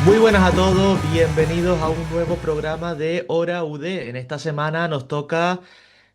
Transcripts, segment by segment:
Muy buenas a todos, bienvenidos a un nuevo programa de Hora UD. En esta semana nos toca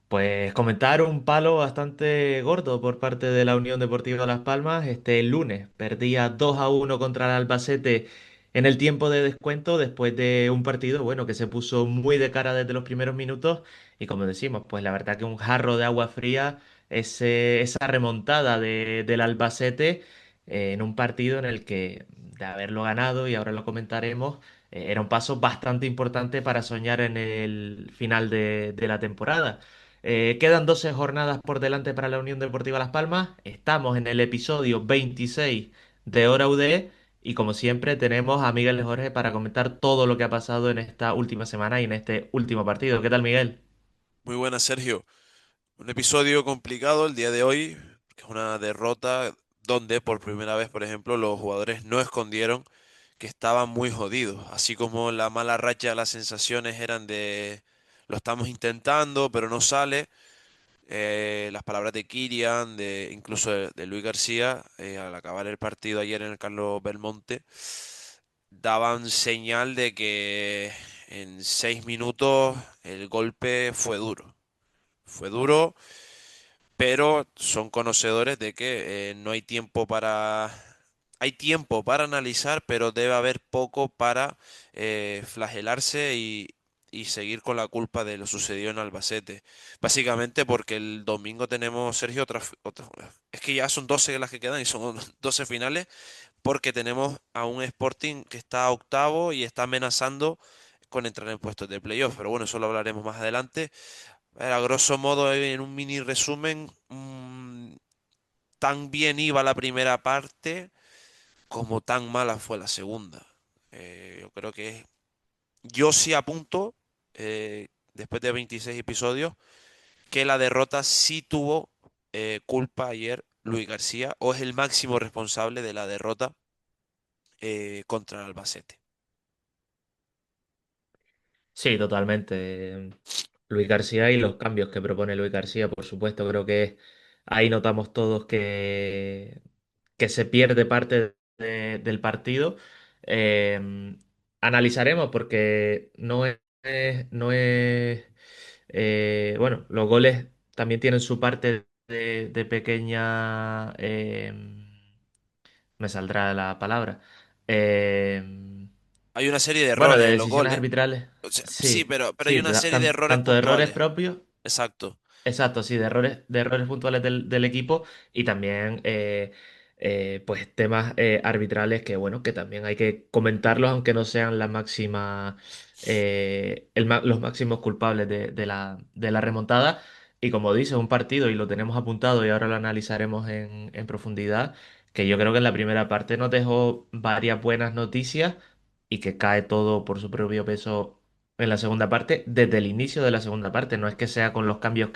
pues comentar un palo bastante gordo por parte de la Unión Deportiva Las Palmas. Este lunes perdía 2-1 contra el Albacete en el tiempo de descuento después de un partido, bueno, que se puso muy de cara desde los primeros minutos y como decimos, pues la verdad que un jarro de agua fría, esa remontada del Albacete en un partido en el que de haberlo ganado, y ahora lo comentaremos, era un paso bastante importante para soñar en el final de la temporada. Quedan 12 jornadas por delante para la Unión Deportiva Las Palmas. Estamos en el episodio 26 de Hora UD y como siempre tenemos a Miguel de Jorge para comentar todo lo que ha pasado en esta última semana y en este último partido. ¿Qué tal, Miguel? Muy buenas, Sergio. Un episodio complicado el día de hoy, que es una derrota donde por primera vez, por ejemplo, los jugadores no escondieron que estaban muy jodidos. Así como la mala racha, las sensaciones eran de lo estamos intentando, pero no sale. Las palabras de Kirian, de incluso de Luis García, al acabar el partido ayer en el Carlos Belmonte, daban señal de que en 6 minutos el golpe fue duro. Fue duro, pero son conocedores de que no hay tiempo para... Hay tiempo para analizar, pero debe haber poco para flagelarse y seguir con la culpa de lo sucedido en Albacete. Básicamente porque el domingo tenemos, Sergio, es que ya son 12 las que quedan y son 12 finales, porque tenemos a un Sporting que está octavo y está amenazando con entrar en puestos de playoff. Pero bueno, eso lo hablaremos más adelante. A grosso modo, en un mini resumen, tan bien iba la primera parte como tan mala fue la segunda. Yo creo que yo sí apunto, después de 26 episodios, que la derrota sí tuvo culpa ayer Luis García, o es el máximo responsable de la derrota contra el Albacete. Sí, totalmente. Luis García y los cambios que propone Luis García, por supuesto, creo que ahí notamos todos que se pierde parte del partido. Eh, Analizaremos porque no es, bueno, los goles también tienen su parte de pequeña, me saldrá la palabra. Eh, Hay una serie de bueno, de errores en los decisiones goles. arbitrales, O sea, sí, sí, pero hay sí, una serie de errores tanto de errores puntuales. propios. Exacto. Exacto, sí, de errores puntuales del equipo y también pues temas arbitrales que bueno, que también hay que comentarlos aunque no sean la máxima los máximos culpables de la remontada. Y como dices, un partido, y lo tenemos apuntado y ahora lo analizaremos en profundidad, que yo creo que en la primera parte nos dejó varias buenas noticias y que cae todo por su propio peso en la segunda parte, desde el inicio de la segunda parte. No es que sea con los cambios o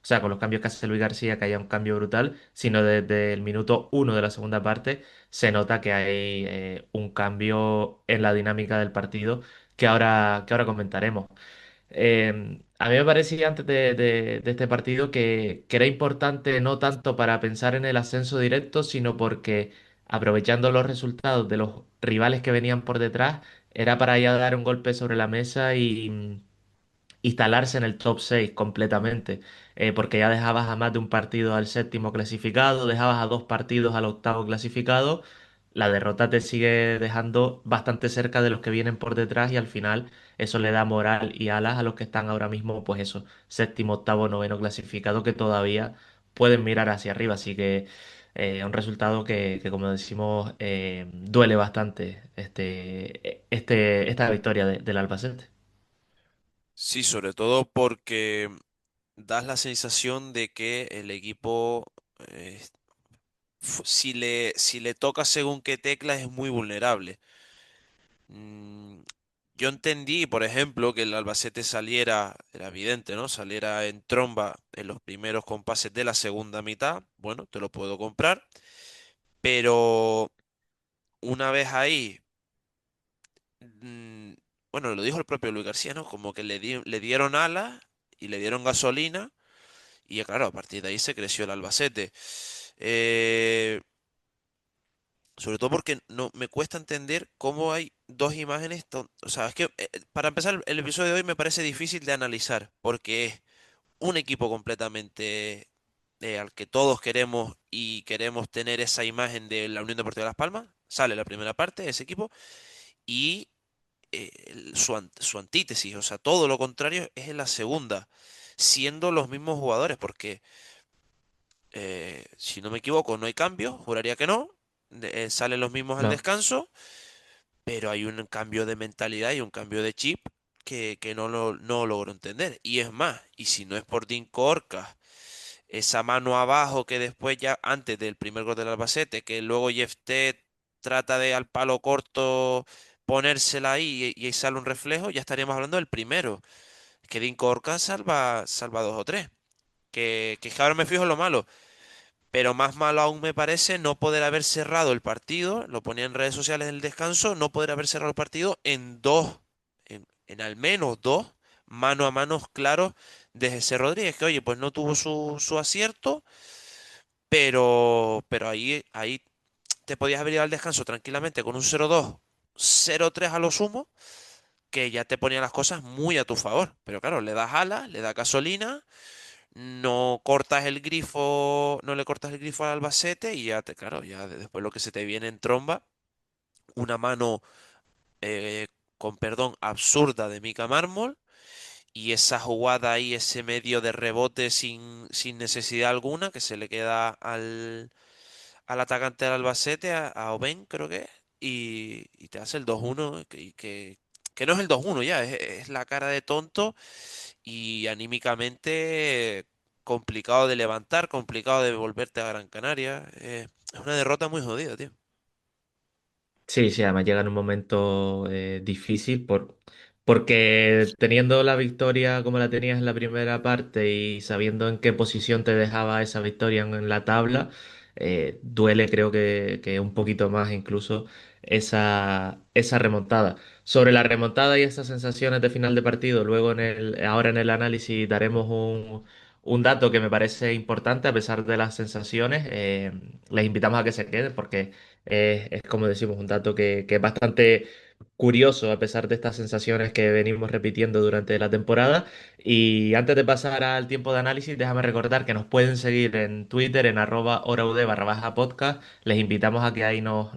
sea, con los cambios que hace Luis García que haya un cambio brutal, sino desde el minuto uno de la segunda parte se nota que hay un cambio en la dinámica del partido que ahora comentaremos. A mí me parecía antes de este partido que era importante no tanto para pensar en el ascenso directo, sino porque aprovechando los resultados de los rivales que venían por detrás, era para ya dar un golpe sobre la mesa y instalarse en el top 6 completamente, porque ya dejabas a más de un partido al séptimo clasificado, dejabas a dos partidos al octavo clasificado, la derrota te sigue dejando bastante cerca de los que vienen por detrás y al final eso le da moral y alas a los que están ahora mismo, pues eso, séptimo, octavo, noveno clasificado que todavía pueden mirar hacia arriba, así que un resultado que como decimos, duele bastante esta victoria del Albacete. Sí, sobre todo porque das la sensación de que el equipo, eh, si le toca según qué teclas, es muy vulnerable. Mm, yo entendí, por ejemplo, que el Albacete saliera, era evidente, ¿no? Saliera en tromba en los primeros compases de la segunda mitad. Bueno, te lo puedo comprar. Pero una vez ahí, mm, bueno, lo dijo el propio Luis García, ¿no? Como que le dieron alas y le dieron gasolina. Y claro, a partir de ahí se creció el Albacete. Eh, Sobre todo porque no me cuesta entender cómo hay dos imágenes. O sea, es que para empezar, el episodio de hoy me parece difícil de analizar porque es un equipo completamente al que todos queremos y queremos tener esa imagen de la Unión Deportiva Las Palmas. Sale la primera parte de ese equipo y su antítesis, o sea, todo lo contrario es en la segunda, siendo los mismos jugadores, porque si no me equivoco, no hay cambio, juraría que no. Salen los mismos al No, descanso, pero hay un cambio de mentalidad y un cambio de chip que no logro entender. Y es más, y si no es por Dean Corca, esa mano abajo que después ya, antes del primer gol del Albacete, que luego Jeff Ted trata de al palo corto ponérsela ahí y ahí sale un reflejo, ya estaríamos hablando del primero. Que Dean Corca salva dos o tres. Que es que ahora me fijo en lo malo. Pero más malo aún me parece no poder haber cerrado el partido, lo ponía en redes sociales en el descanso, no poder haber cerrado el partido en dos, en al menos dos mano a mano claros de José Rodríguez, que oye, pues no tuvo su acierto, pero ahí te podías haber ido al descanso tranquilamente con un 0-2, 0-3 a lo sumo, que ya te ponía las cosas muy a tu favor. Pero claro, le das alas, le das gasolina, no cortas el grifo, no le cortas el grifo al Albacete y ya claro, ya después lo que se te viene en tromba, una mano, eh, con perdón, absurda de Mica Mármol y esa jugada ahí, ese medio de rebote sin necesidad alguna que se le queda al atacante del Albacete, a Oben creo que es, y te hace el 2-1 que no es el 2-1 ya, es la cara de tonto y anímicamente complicado de levantar, complicado de volverte a Gran Canaria. Es una derrota muy jodida, tío. sí, sí, además llega en un momento difícil porque teniendo la victoria como la tenías en la primera parte y sabiendo en qué posición te dejaba esa victoria en la tabla, duele creo que un poquito más incluso esa remontada. Sobre la remontada y esas sensaciones de final de partido, luego ahora en el análisis daremos un dato que me parece importante a pesar de las sensaciones. Les invitamos a que se queden porque es como decimos, un dato que es bastante curioso a pesar de estas sensaciones que venimos repitiendo durante la temporada. Y antes de pasar al tiempo de análisis, déjame recordar que nos pueden seguir en Twitter en @horaud_podcast. Les invitamos a que ahí nos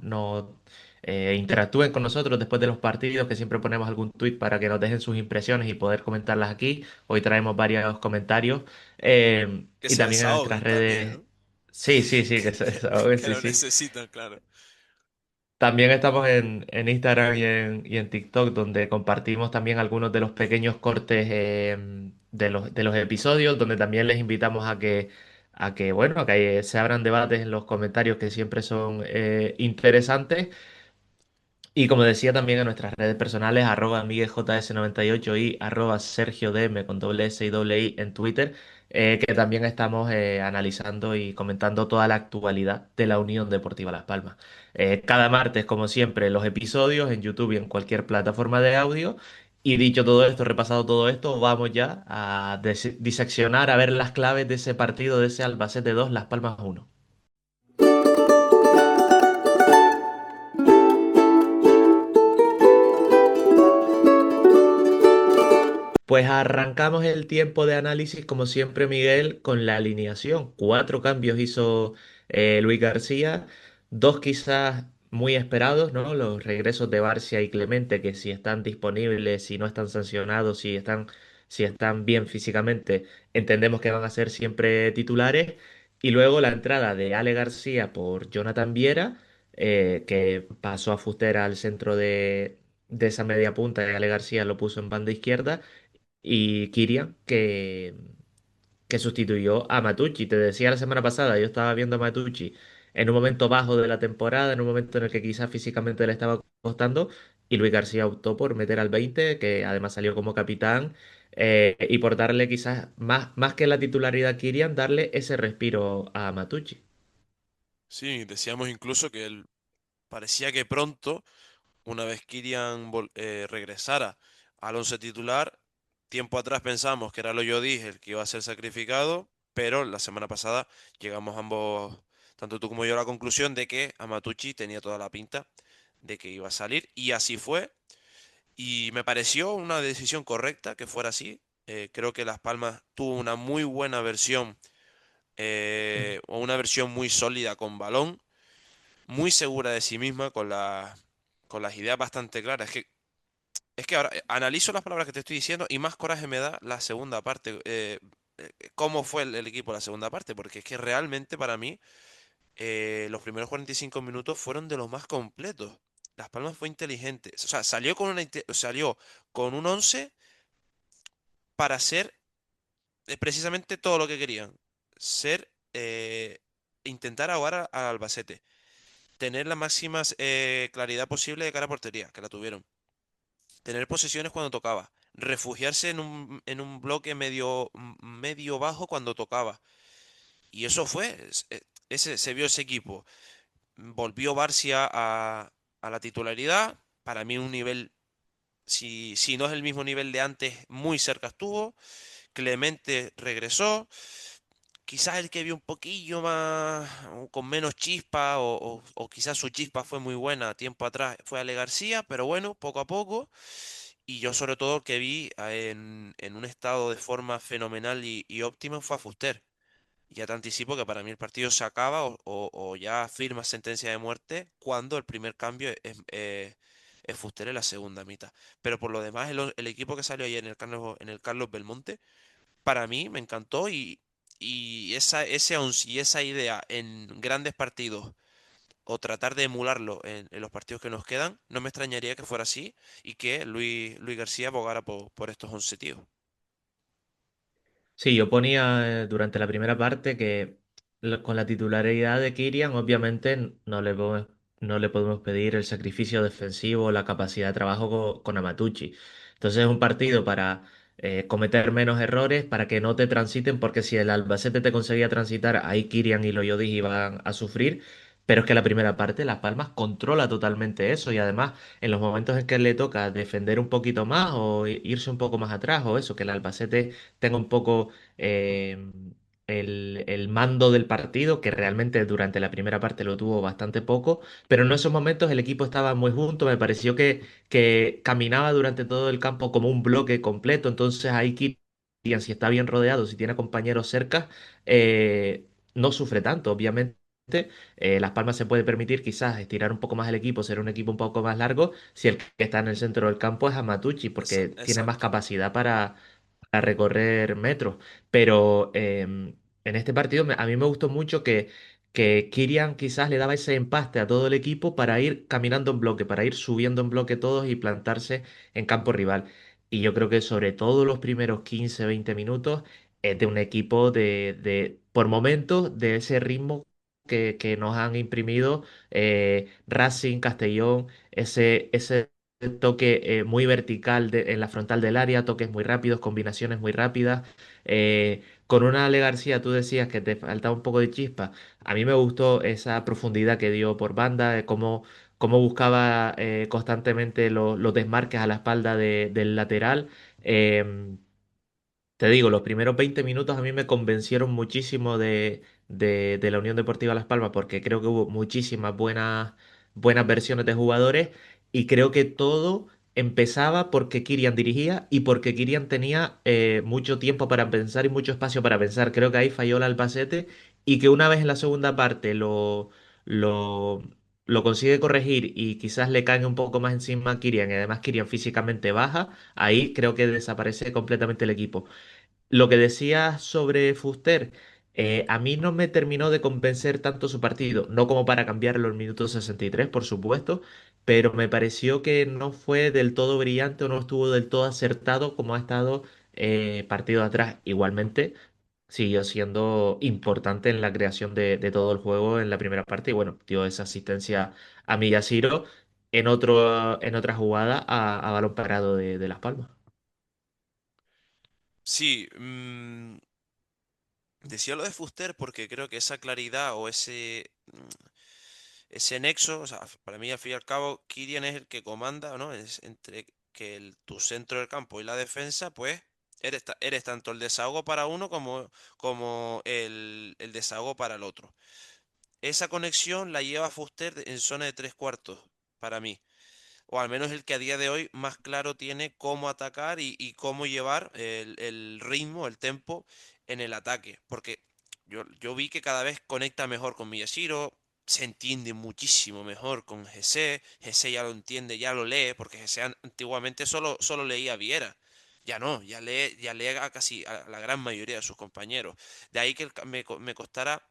interactúen con nosotros después de los partidos, que siempre ponemos algún tweet para que nos dejen sus impresiones y poder comentarlas aquí. Hoy traemos varios comentarios. Que Y se también en nuestras desahoguen también, redes. ¿no? Sí, sí, sí, que se desahoguen, Que sí, lo sí. necesitan, claro. También estamos en Instagram y en TikTok, donde compartimos también algunos de los pequeños cortes de los episodios, donde también les invitamos bueno, a que se abran debates en los comentarios que siempre son interesantes. Y como decía también en nuestras redes personales, @MiguelJS98 y @SergioDM con doble S y doble I en Twitter, que también estamos analizando y comentando toda la actualidad de la Unión Deportiva Las Palmas. Cada martes, como siempre, los episodios en YouTube y en cualquier plataforma de audio. Y dicho todo esto, repasado todo esto, vamos ya a diseccionar, a ver las claves de ese partido, de ese Albacete 2 Las Palmas 1. Pues arrancamos el tiempo de análisis, como siempre, Miguel, con la alineación. Cuatro cambios hizo Luis García, dos quizás muy esperados, ¿no? Los regresos de Barcia y Clemente, que si están disponibles, si no están sancionados, si están bien físicamente, entendemos que van a ser siempre titulares. Y luego la entrada de Ale García por Jonathan Viera, que pasó a Fuster al centro de esa media punta, y Ale García lo puso en banda izquierda y Kirian, que sustituyó a Matucci. Te decía la semana pasada, yo estaba viendo a Matucci en un momento bajo de la temporada, en un momento en el que quizás físicamente le estaba costando, y Luis García optó por meter al 20, que además salió como capitán, y por darle quizás más que la titularidad a Kirian, darle ese respiro a Matucci. Sí, decíamos incluso que él parecía que pronto, una vez Kylian regresara al once titular, tiempo atrás pensamos que era lo yo dije el que iba a ser sacrificado, pero la semana pasada llegamos ambos tanto tú como yo, la conclusión de que Amatucci tenía toda la pinta de que iba a salir y así fue. Y me pareció una decisión correcta que fuera así. Creo que Las Palmas tuvo una muy buena versión o una versión muy sólida con balón, muy segura de sí misma, con las ideas bastante claras. Es que ahora analizo las palabras que te estoy diciendo y más coraje me da la segunda parte. ¿Cómo fue el equipo la segunda parte? Porque es que realmente para mí los primeros 45 minutos fueron de los más completos. Las Palmas fue inteligente. O sea, salió con un 11 para hacer precisamente todo lo que querían. Ser, intentar ahogar al Albacete. Tener la máxima claridad posible de cara a portería, que la tuvieron. Tener posesiones cuando tocaba. Refugiarse en un bloque medio bajo cuando tocaba. Y eso fue. Se vio ese equipo. Volvió Barcia a la titularidad. Para mí un nivel, si no es el mismo nivel de antes, muy cerca estuvo. Clemente regresó. Quizás el que vio un poquillo más, o con menos chispa, o quizás su chispa fue muy buena tiempo atrás, fue Ale García, pero bueno, poco a poco. Y yo sobre todo el que vi en un estado de forma fenomenal y óptima fue a Fuster. Ya te anticipo que para mí el partido se acaba o ya firma sentencia de muerte cuando el primer cambio es Fuster en la segunda mitad. Pero por lo demás, el equipo que salió ayer en el Carlos Belmonte para mí me encantó y ese 11 y esa idea en grandes partidos o tratar de emularlo en los partidos que nos quedan, no me extrañaría que fuera así y que Luis García abogara por estos 11 tíos. Sí, yo ponía durante la primera parte que con la titularidad de Kirian, obviamente no le podemos pedir el sacrificio defensivo, la capacidad de trabajo con Amatucci. Entonces es un partido para cometer menos errores, para que no te transiten, porque si el Albacete te conseguía transitar, ahí Kirian y Loyodis iban a sufrir. Pero es que la primera parte, Las Palmas controla totalmente eso y además en los momentos en que le toca defender un poquito más o irse un poco más atrás o eso, que el Albacete tenga un poco eh, el mando del partido, que realmente durante la primera parte lo tuvo bastante poco, pero en esos momentos el equipo estaba muy junto, me pareció que caminaba durante todo el campo como un bloque completo, entonces ahí Kylian, si está bien rodeado, si tiene compañeros cerca, no sufre tanto, obviamente. Las Palmas se puede permitir quizás estirar un poco más el equipo, ser un equipo un poco más largo, si el que está en el centro del campo es Amatucci, porque tiene más Exacto. capacidad para recorrer metros. Pero en este partido a mí me gustó mucho que Kylian quizás le daba ese empaste a todo el equipo para ir caminando en bloque, para ir subiendo en bloque todos y plantarse en campo rival. Y yo creo que sobre todo los primeros 15 20 minutos es de un equipo por momentos, de ese ritmo que nos han imprimido Racing, Castellón, ese toque muy vertical en la frontal del área, toques muy rápidos, combinaciones muy rápidas. Con una Ale García, tú decías que te faltaba un poco de chispa. A mí me gustó esa profundidad que dio por banda, cómo buscaba constantemente los desmarques a la espalda del lateral. Em, Te digo, los primeros 20 minutos a mí me convencieron muchísimo de la Unión Deportiva Las Palmas porque creo que hubo muchísimas buenas versiones de jugadores y creo que todo empezaba porque Kirian dirigía y porque Kirian tenía mucho tiempo para pensar y mucho espacio para pensar. Creo que ahí falló el Albacete y que una vez en la segunda parte lo, lo consigue corregir y quizás le cae un poco más encima a Kirian y además Kirian físicamente baja, ahí creo que desaparece completamente el equipo. Lo que decía sobre Fuster, a mí no me terminó de convencer tanto su partido, no como para cambiarlo en el minuto 63, por supuesto, pero me pareció que no fue del todo brillante o no estuvo del todo acertado como ha estado partido atrás. Igualmente, siguió siendo importante en la creación de todo el juego en la primera parte y bueno, dio esa asistencia a Miyashiro en otra jugada a balón parado de Las Palmas. Sí, decía lo de Fuster porque creo que esa claridad o ese nexo, o sea, para mí al fin y al cabo, Kylian es el que comanda, ¿no? Es entre que tu centro del campo y la defensa, pues eres tanto el desahogo para uno como el desahogo para el otro. esa conexión la lleva Fuster en zona de tres cuartos, para mí. O al menos el que a día de hoy más claro tiene cómo atacar y cómo llevar el ritmo, el tempo en el ataque. Porque yo vi que cada vez conecta mejor con Miyashiro, se entiende muchísimo mejor con GC, GC ya lo entiende, ya lo lee, porque GC antiguamente solo leía a Viera. Ya no, ya lee a casi a la gran mayoría de sus compañeros. De ahí que me costara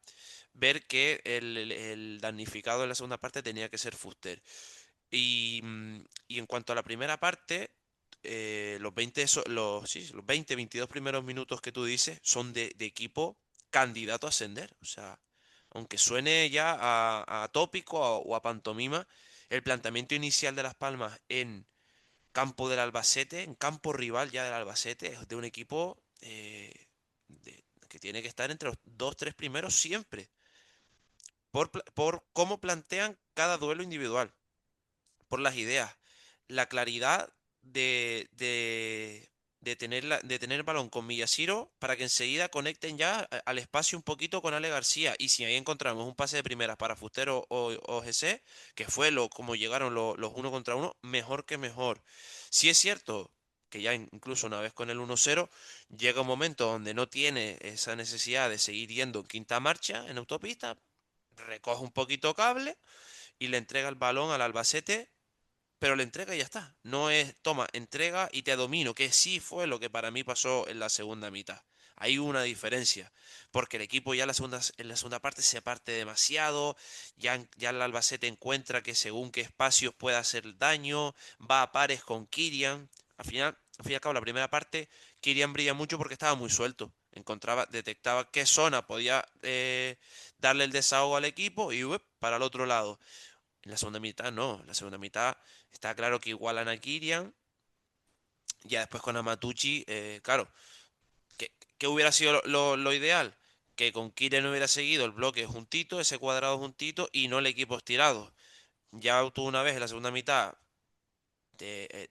ver que el damnificado en la segunda parte tenía que ser Fuster. Y en cuanto a la primera parte, los 20, sí, los 20, 22 primeros minutos que tú dices son de equipo candidato a ascender. O sea, aunque suene ya a tópico o a pantomima, el planteamiento inicial de Las Palmas en campo del Albacete, en campo rival ya del Albacete, es de un equipo que tiene que estar entre los dos, tres primeros siempre, por cómo plantean cada duelo individual, por las ideas, la claridad de tener el balón con Miyashiro para que enseguida conecten ya al espacio un poquito con Ale García. Y si ahí encontramos un pase de primeras para Fustero o GC, que fue como llegaron los uno contra uno, mejor que mejor. Si es cierto que ya incluso una vez con el 1-0, llega un momento donde no tiene esa necesidad de seguir yendo en quinta marcha en autopista, recoge un poquito cable y le entrega el balón al Albacete, pero la entrega y ya está. No es, toma, entrega y te domino, que sí fue lo que para mí pasó en la segunda mitad. Hay una diferencia, porque el equipo ya en la segunda parte se parte demasiado, ya el Albacete encuentra que según qué espacios puede hacer daño, va a pares con Kirian. Al fin y al cabo, la primera parte, Kirian brilla mucho porque estaba muy suelto. Detectaba qué zona podía darle el desahogo al equipo y para el otro lado. En la segunda mitad no, en la segunda mitad está claro que igualan a Kirian, ya después con Amatucci, claro, ¿qué hubiera sido lo ideal? Que con Kirian hubiera seguido el bloque juntito, ese cuadrado juntito y no el equipo estirado. Ya tú una vez en la segunda mitad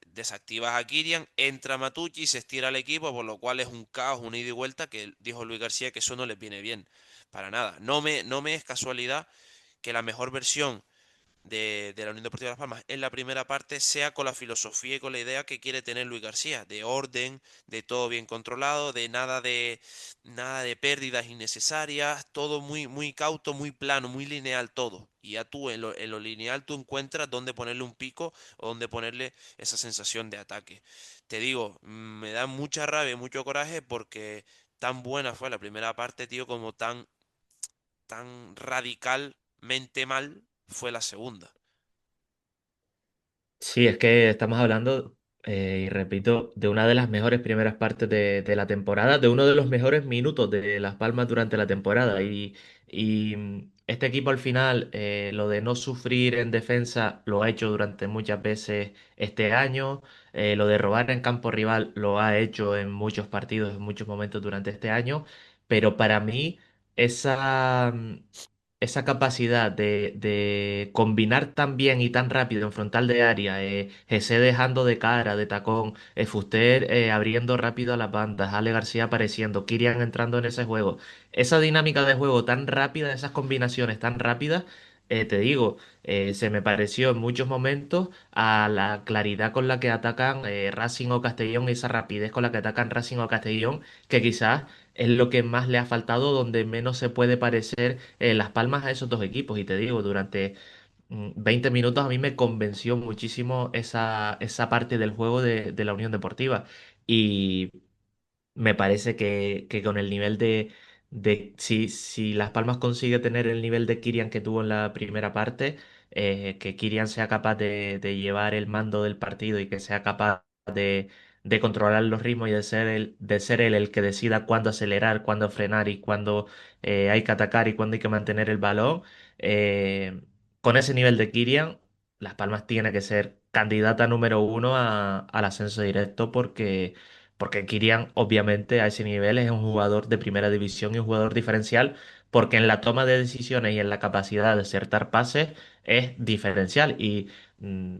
desactivas a Kirian, entra Matucci, se estira el equipo, por lo cual es un caos, un ida y vuelta que dijo Luis García que eso no les viene bien, para nada. No me es casualidad que la mejor versión de la Unión Deportiva Las Palmas en la primera parte sea con la filosofía y con la idea que quiere tener Luis García, de orden, de todo bien controlado, de nada de pérdidas innecesarias, todo muy cauto, muy plano, muy lineal todo. Y ya tú en lo lineal tú encuentras dónde ponerle un pico o dónde ponerle esa sensación de ataque. Te digo, me da mucha rabia y mucho coraje porque tan buena fue la primera parte, tío, como tan radicalmente mal fue la segunda. Sí, es que estamos hablando, y repito, de una de las mejores primeras partes de la temporada, de uno de los mejores minutos de Las Palmas durante la temporada. Este equipo al final, lo de no sufrir en defensa, lo ha hecho durante muchas veces este año. Lo de robar en campo rival, lo ha hecho en muchos partidos, en muchos momentos durante este año. Pero para mí, esa, esa capacidad de combinar tan bien y tan rápido en frontal de área, Jesse dejando de cara, de tacón, Fuster abriendo rápido a las bandas, Ale García apareciendo, Kirian entrando en ese juego. Esa dinámica de juego tan rápida, esas combinaciones tan rápidas, te digo, se me pareció en muchos momentos a la claridad con la que atacan Racing o Castellón y esa rapidez con la que atacan Racing o Castellón, que quizás es lo que más le ha faltado, donde menos se puede parecer Las Palmas a esos dos equipos. Y te digo, durante 20 minutos a mí me convenció muchísimo esa parte del juego de la Unión Deportiva. Y me parece que con el nivel si Las Palmas consigue tener el nivel de Kirian que tuvo en la primera parte, que Kirian sea capaz de llevar el mando del partido y que sea capaz de controlar los ritmos y de ser él el que decida cuándo acelerar, cuándo frenar y cuándo hay que atacar y cuándo hay que mantener el balón. Con ese nivel de Kirian, Las Palmas tiene que ser candidata número uno al ascenso directo porque Kirian, obviamente, a ese nivel es un jugador de primera división y un jugador diferencial, porque en la toma de decisiones y en la capacidad de acertar pases es diferencial. Y mm,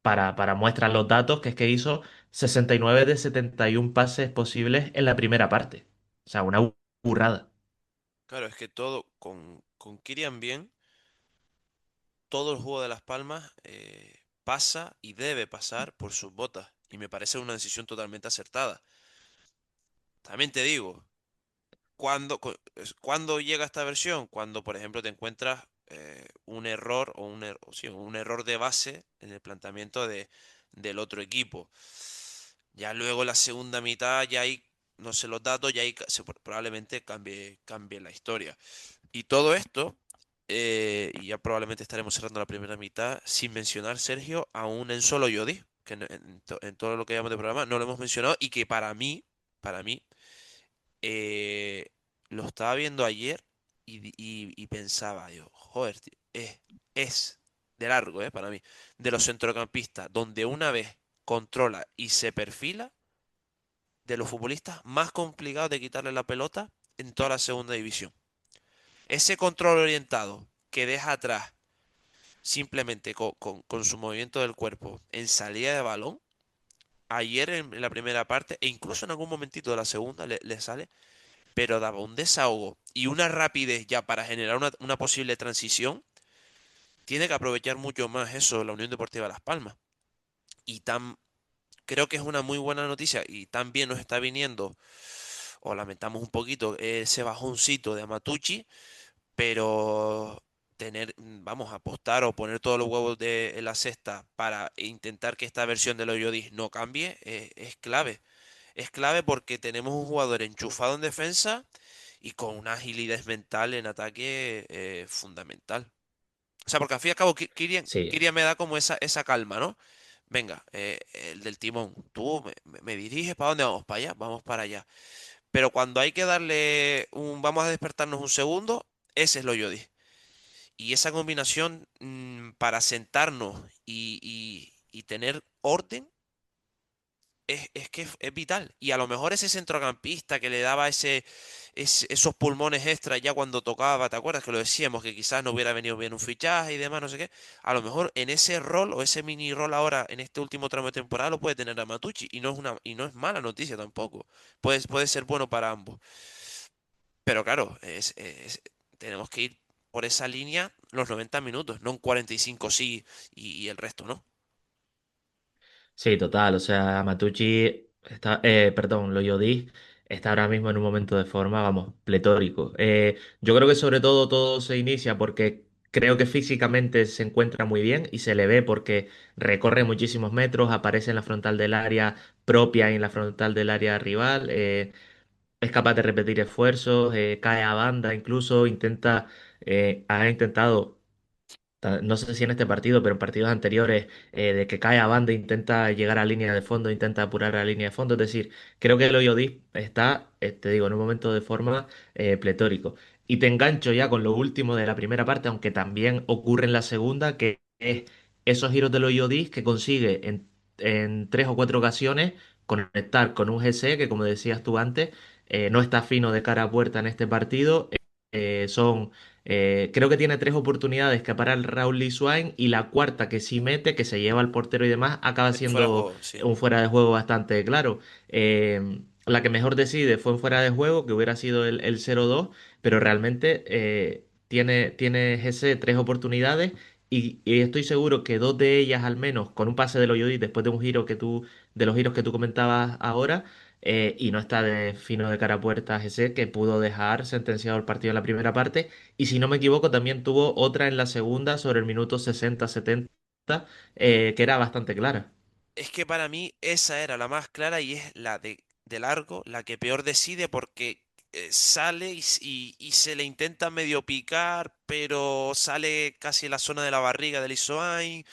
para muestra los datos, que es que hizo 69 de 71 pases posibles en la primera parte. O sea, una burrada. Claro, es que todo con Kylian bien, todo el juego de Las Palmas pasa y debe pasar por sus botas. Y me parece una decisión totalmente acertada. También te digo, ¿cuándo llega esta versión? Cuando, por ejemplo, te encuentras un error o sí, un error de base en el planteamiento del otro equipo. Ya luego la segunda mitad, ya ahí, no sé los datos, ya ahí probablemente cambie la historia. Y todo esto, y ya probablemente estaremos cerrando la primera mitad, sin mencionar, Sergio, a un Enzo Loyodi, que en todo lo que llamamos de programa no lo hemos mencionado y que para mí, eh, lo estaba viendo ayer y pensaba, yo, joder, tío, es de largo, para mí, de los centrocampistas, donde una vez controla y se perfila, de los futbolistas más complicados de quitarle la pelota en toda la segunda división. Ese control orientado que deja atrás simplemente con su movimiento del cuerpo en salida de balón, ayer en la primera parte e incluso en algún momentito de la segunda le sale, pero daba un desahogo y una rapidez ya para generar una posible transición. Tiene que aprovechar mucho más eso la Unión Deportiva Las Palmas. Y creo que es una muy buena noticia y también nos está viniendo, o lamentamos un poquito, ese bajoncito de Amatucci, pero vamos a apostar o poner todos los huevos en la cesta para intentar que esta versión de los Yodis no cambie, es clave. Es clave porque tenemos un jugador enchufado en defensa y con una agilidad mental en ataque fundamental. O sea, porque al fin y al cabo Sí, Kylian me da como esa calma, ¿no? Venga, el del timón, tú me diriges, ¿para dónde vamos? ¿Para allá? Vamos para allá. Pero cuando hay que darle vamos a despertarnos un segundo, ese es lo Yodi. Y esa combinación para sentarnos y tener orden es que es vital. Y a lo mejor ese centrocampista que le daba esos pulmones extra ya cuando tocaba, ¿te acuerdas que lo decíamos? Que quizás no hubiera venido bien un fichaje y demás, no sé qué. A lo mejor en ese rol o ese mini rol ahora en este último tramo de temporada lo puede tener a Matucci. Y no es mala noticia tampoco. Puede ser bueno para ambos. Pero claro, tenemos que ir por esa línea los 90 minutos, no un 45 sí y el resto no. sí, total. O sea, Matucci está, perdón, Loyodis está ahora mismo en un momento de forma, vamos, pletórico. Yo creo que sobre todo todo se inicia porque creo que físicamente se encuentra muy bien y se le ve porque recorre muchísimos metros, aparece en la frontal del área propia y en la frontal del área rival. Es capaz de repetir esfuerzos, cae a banda, incluso ha intentado no sé si en este partido, pero en partidos anteriores, de que cae a banda, intenta llegar a línea de fondo, intenta apurar a la línea de fondo. Es decir, creo que el Oyodis está, te digo, en un momento de forma pletórico. Y te engancho ya con lo último de la primera parte, aunque también ocurre en la segunda, que es esos giros del Oyodis que consigue en tres o cuatro ocasiones conectar con un GC que, como decías tú antes, no está fino de cara a puerta en este partido. Son Creo que tiene tres oportunidades que para el Raúl Lisuain y la cuarta que sí mete, que se lleva al portero y demás, acaba Es fuera de siendo juego, sí. un fuera de juego bastante claro. La que mejor decide fue un fuera de juego, que hubiera sido el 0-2, pero realmente tiene ese tres oportunidades y estoy seguro que dos de ellas al menos, con un pase de Loyodi después de un giro de los giros que tú comentabas ahora, y no está de fino de cara a puerta ese que pudo dejar sentenciado el partido en la primera parte. Y si no me equivoco, también tuvo otra en la segunda sobre el minuto 60-70, que era bastante clara. Es que para mí esa era la más clara y es la de largo, la que peor decide porque sale y se le intenta medio picar, pero sale casi en la zona de la barriga del Lisuain,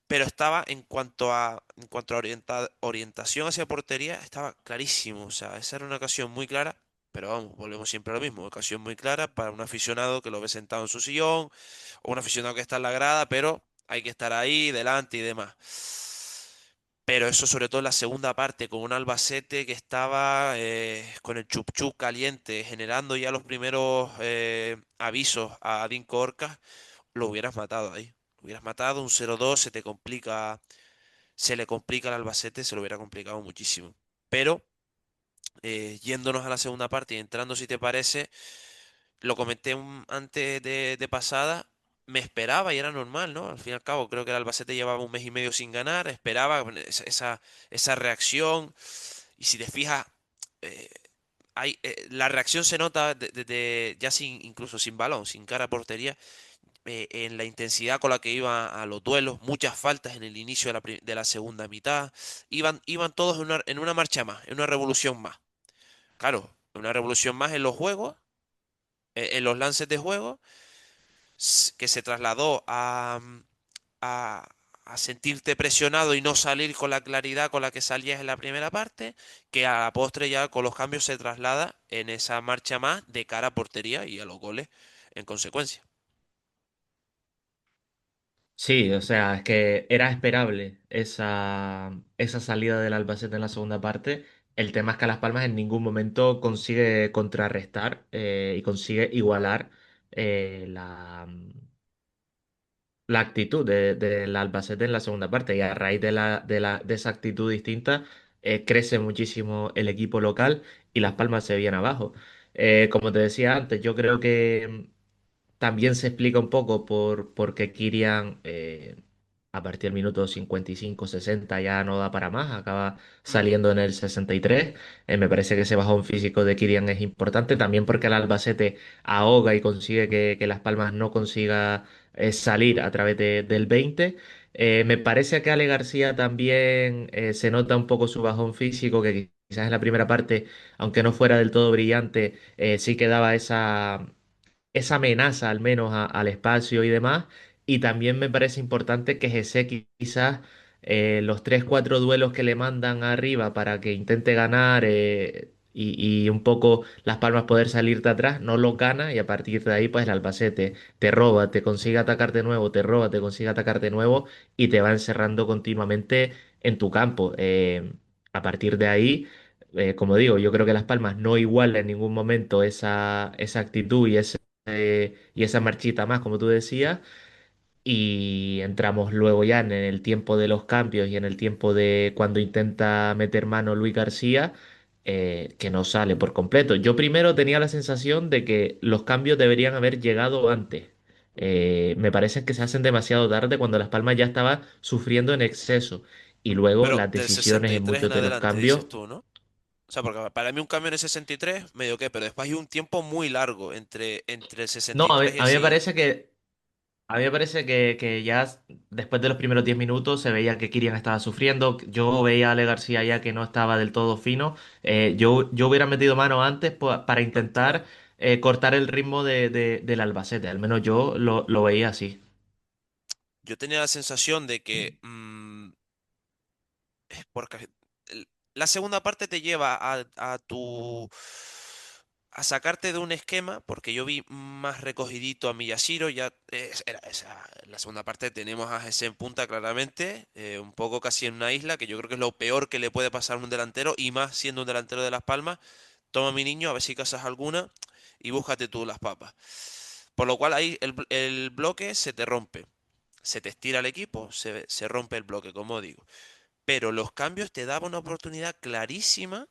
pero estaba en cuanto a orientación hacia portería, estaba clarísimo. O sea, esa era una ocasión muy clara, pero vamos, volvemos siempre a lo mismo. Ocasión muy clara para un aficionado que lo ve sentado en su sillón, o un aficionado que está en la grada, pero hay que estar ahí, delante y demás. Pero eso sobre todo en la segunda parte, con un Albacete que estaba con el chup chup caliente, generando ya los primeros avisos a Dinko Orcas, lo hubieras matado ahí. Lo hubieras matado, un 0-2 se le complica al Albacete, se lo hubiera complicado muchísimo. Pero yéndonos a la segunda parte y entrando, si te parece, lo comenté antes de pasada, me esperaba y era normal, ¿no? Al fin y al cabo, creo que el Albacete llevaba un mes y medio sin ganar, esperaba bueno, esa reacción. Y si te fijas, eh, la reacción se nota ya sin, incluso sin balón, sin cara a portería, en la intensidad con la que iba a los duelos, muchas faltas en el inicio de la segunda mitad, iban todos en una marcha más, en una revolución más. Claro, una revolución más en los juegos, en los lances de juego que se trasladó a, a sentirte presionado y no salir con la claridad con la que salías en la primera parte, que a la postre ya con los cambios se traslada en esa marcha más de cara a portería y a los goles en consecuencia. Sí, o sea, es que era esperable esa salida del Albacete en la segunda parte. El tema es que Las Palmas en ningún momento consigue contrarrestar y consigue igualar la actitud del Albacete en la segunda parte. Y a raíz de esa actitud distinta, crece muchísimo el equipo local y Las Palmas se viene abajo. Como te decía antes, yo creo que también se explica un poco por qué Kirian, a partir del minuto 55-60 ya no da para más, acaba Ujú. saliendo en el 63. Me parece que ese bajón físico de Kirian es importante, también porque el Albacete ahoga y consigue que Las Palmas no consiga salir a través del 20. Me parece que Ale García también se nota un poco su bajón físico, que quizás en la primera parte, aunque no fuera del todo brillante, sí que daba esa amenaza al menos al espacio y demás. Y también me parece importante que Gese quizás los 3-4 duelos que le mandan arriba para que intente ganar y un poco Las Palmas poder salirte atrás, no lo gana y a partir de ahí pues el Albacete te roba, te consigue atacar de nuevo, te roba, te consigue atacar de nuevo y te va encerrando continuamente en tu campo. A partir de ahí como digo, yo creo que Las Palmas no iguala en ningún momento esa actitud y esa marchita más, como tú decías, y entramos luego ya en el tiempo de los cambios y en el tiempo de cuando intenta meter mano Luis García, que no sale por completo. Yo primero tenía la sensación de que los cambios deberían haber llegado antes. Me parece que se hacen demasiado tarde cuando Las Palmas ya estaba sufriendo en exceso. Y luego Pero las del decisiones en 63 muchos en de los adelante, cambios. dices tú, ¿no? O sea, porque para mí un cambio en el 63, medio que, pero después hay un tiempo muy largo entre el No, 63 y a el mí me siguiente. parece que ya después de los primeros 10 minutos se veía que Kylian estaba sufriendo. Yo veía a Ale García ya que no estaba del todo fino. Yo hubiera metido mano antes para intentar cortar el ritmo del Albacete. Al menos yo lo veía así. Yo tenía la sensación de que porque la segunda parte te lleva a sacarte de un esquema, porque yo vi más recogidito a Miyashiro, ya la segunda parte tenemos a Jesse en punta claramente, un poco casi en una isla, que yo creo que es lo peor que le puede pasar a un delantero, y más siendo un delantero de Las Palmas. Toma mi niño, a ver si casas alguna y búscate tú las papas. Por lo cual ahí el bloque se te rompe, se te estira el equipo, se rompe el bloque, como digo. Pero los cambios te daban una oportunidad clarísima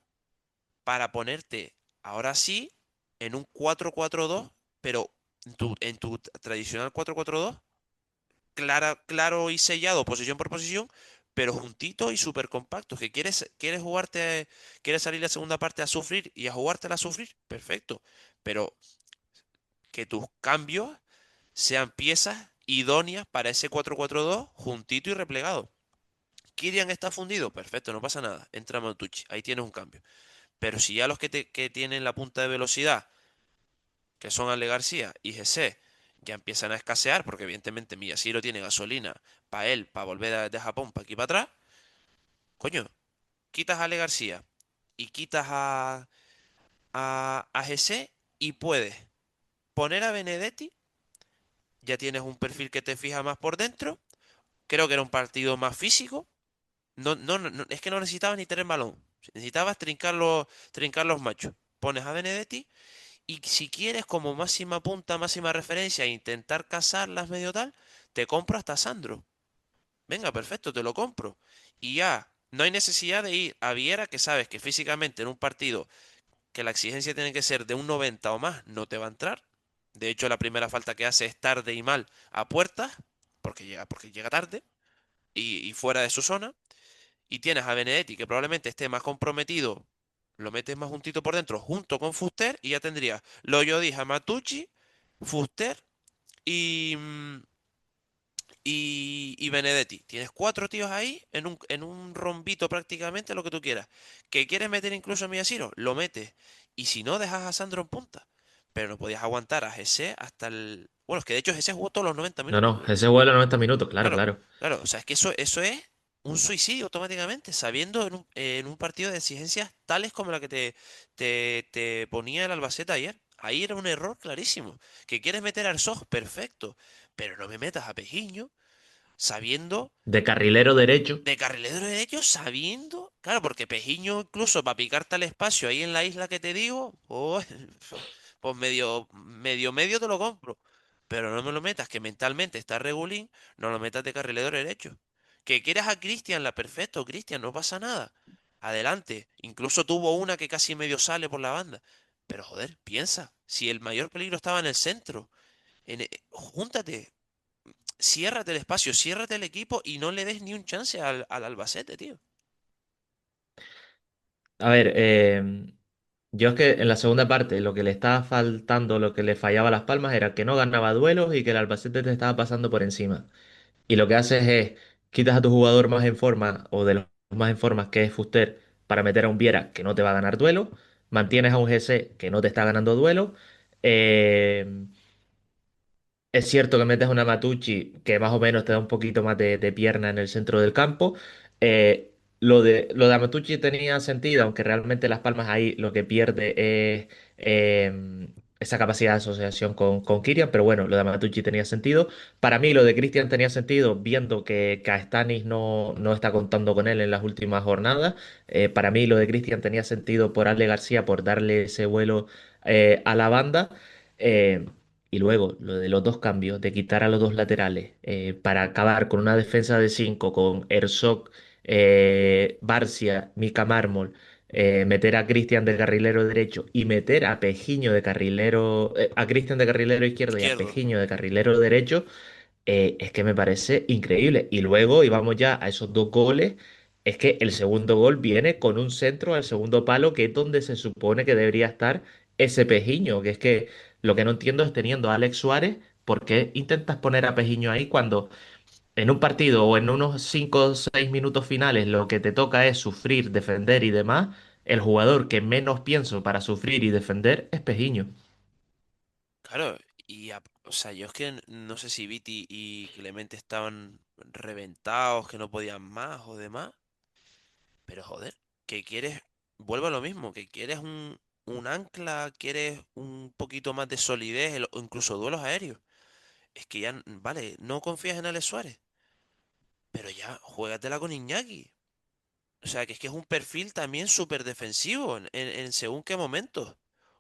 para ponerte, ahora sí, en un 4-4-2, pero en tu tradicional 4-4-2, claro y sellado, posición por posición, pero juntito y súper compacto. Que quieres jugarte, quieres salir la segunda parte a sufrir y a jugártela a sufrir, perfecto. Pero que tus cambios sean piezas idóneas para ese 4-4-2, juntito y replegado. Kirian está fundido, perfecto, no pasa nada. Entra Montucci, ahí tienes un cambio. Pero si ya los que tienen la punta de velocidad, que son Ale García y GC, ya empiezan a escasear, porque evidentemente Miyashiro tiene gasolina para él, para volver de Japón, para aquí para atrás, coño, quitas a Ale García y quitas a GC y puedes poner a Benedetti, ya tienes un perfil que te fija más por dentro. Creo que era un partido más físico. Es que no necesitabas ni tener balón. Necesitabas trincar los machos. Pones a Benedetti y si quieres como máxima punta, máxima referencia e intentar cazarlas medio tal, te compro hasta Sandro. Venga, perfecto, te lo compro. Y ya, no hay necesidad de ir a Viera, que sabes que físicamente en un partido que la exigencia tiene que ser de un 90 o más, no te va a entrar. De hecho, la primera falta que hace es tarde y mal a puertas, porque llega tarde y fuera de su zona. Y tienes a Benedetti, que probablemente esté más comprometido, lo metes más juntito por dentro, junto con Fuster, y ya tendrías Loyodis, Matucci, Fuster y, y Benedetti. Tienes cuatro tíos ahí en un rombito prácticamente, lo que tú quieras. ¿Que quieres meter incluso a Miyashiro? Lo metes. Y si no, dejas a Sandro en punta. Pero no podías aguantar a Jesse hasta el... Bueno, es que de hecho Jesse jugó todos los 90 No, minutos, no, creo. ese vuelo 90 minutos, claro, Claro, claro. claro. O sea, es que eso es un suicidio automáticamente, sabiendo en un partido de exigencias tales como la que te ponía el Albacete ayer. Ahí era un error clarísimo. Que quieres meter al SOG, perfecto. Pero no me metas a Pejiño sabiendo De carrilero derecho. de carrilero derecho, sabiendo, claro, porque Pejiño incluso para picarte al espacio ahí en la isla que te digo, pues, pues medio te lo compro. Pero no me lo metas, que mentalmente está regulín, no lo metas de carrilero derecho. Que quieras a Cristian, la perfecto, Cristian, no pasa nada. Adelante. Incluso tuvo una que casi medio sale por la banda. Pero joder, piensa, si el mayor peligro estaba en el centro, júntate, ciérrate el espacio, ciérrate el equipo y no le des ni un chance al Albacete, tío. A ver, yo es que en la segunda parte lo que le estaba faltando, lo que le fallaba a Las Palmas era que no ganaba duelos y que el Albacete te estaba pasando por encima. Y lo que haces es quitas a tu jugador más en forma o de los más en forma que es Fuster para meter a un Viera que no te va a ganar duelo, mantienes a un GC que no te está ganando duelo. eh, es cierto que metes a una Matucci que más o menos te da un poquito más de pierna en el centro del campo. Lo de Amatucci tenía sentido, aunque realmente Las Palmas ahí lo que pierde es esa capacidad de asociación con Kylian, pero bueno, lo de Amatucci tenía sentido. Para mí lo de Cristian tenía sentido, viendo que Castanis no está contando con él en las últimas jornadas. Para mí lo de Cristian tenía sentido por Ale García, por darle ese vuelo a la banda. Eh, y luego lo de los dos cambios, de quitar a los dos laterales para acabar con una defensa de 5 con Herzog, Barcia, Mika Mármol, meter a Cristian de carrilero derecho y meter a Pejiño de carrilero, a Cristian de carrilero izquierdo y a Izquierdo. Pejiño de carrilero derecho, es que me parece increíble. Y luego, y vamos ya a esos dos goles, es que el segundo gol viene con un centro al segundo palo, que es donde se supone que debería estar ese Pejiño, que es que lo que no entiendo es teniendo a Alex Suárez, ¿por qué intentas poner a Pejiño ahí cuando en un partido o en unos 5 o 6 minutos finales lo que te toca es sufrir, defender y demás? El jugador que menos pienso para sufrir y defender es Pejiño. Claro, o sea, yo es que no sé si Viti y Clemente estaban reventados, que no podían más o demás, pero joder, que quieres, vuelvo a lo mismo, que quieres un ancla, quieres un poquito más de solidez, o incluso duelos aéreos. Es que ya, vale, no confías en Alex Suárez, pero ya, juégatela con Iñaki. O sea, que es un perfil también súper defensivo en según qué momentos.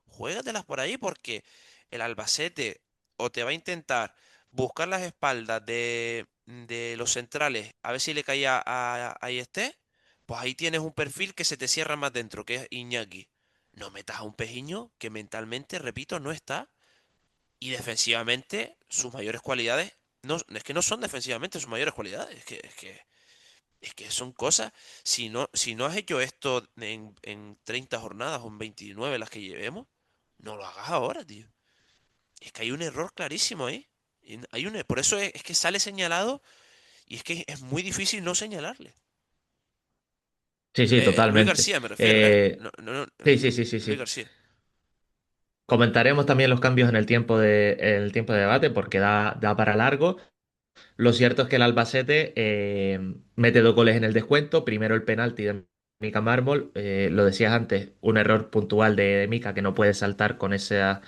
Juégatelas por ahí porque el Albacete o te va a intentar buscar las espaldas de los centrales a ver si le caía a este, pues ahí tienes un perfil que se te cierra más dentro, que es Iñaki. No metas a un pejiño que mentalmente, repito, no está. Y defensivamente, sus mayores cualidades, no, es que no son defensivamente sus mayores cualidades, es que son cosas, si no has hecho esto en 30 jornadas o en 29 las que llevemos, no lo hagas ahora, tío. Es que hay un error clarísimo ahí. Por eso es que sale señalado y es que es muy difícil no señalarle. Sí, sí, Luis totalmente. García me refiero, ¿eh? No, no, no, Sí, sí, sí, sí, Luis sí. García. Comentaremos también los cambios en el tiempo de debate porque da para largo. Lo cierto es que el Albacete mete dos goles en el descuento. Primero el penalti de Mika Mármol. Lo decías antes, un error puntual de Mika que no puede saltar con esas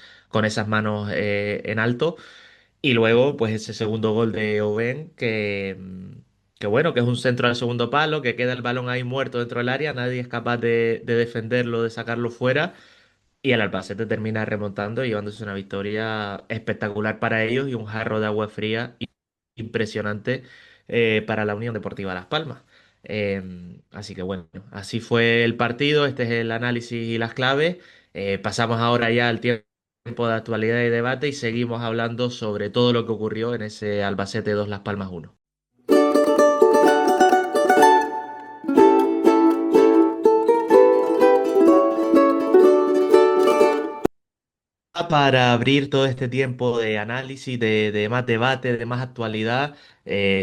manos en alto. Y luego, pues ese segundo gol de Oben que bueno, que es un centro al segundo palo, que queda el balón ahí muerto dentro del área. Nadie es capaz de defenderlo, de sacarlo fuera. Y el Albacete termina remontando y llevándose una victoria espectacular para ellos y un jarro de agua fría impresionante para la Unión Deportiva Las Palmas. Así que bueno, así fue el partido, este es el análisis y las claves. Pasamos ahora ya al tiempo tiempo de actualidad y debate y seguimos hablando sobre todo lo que ocurrió en ese Albacete 2 Las Palmas 1. Para abrir todo este tiempo de análisis, de más debate, de más actualidad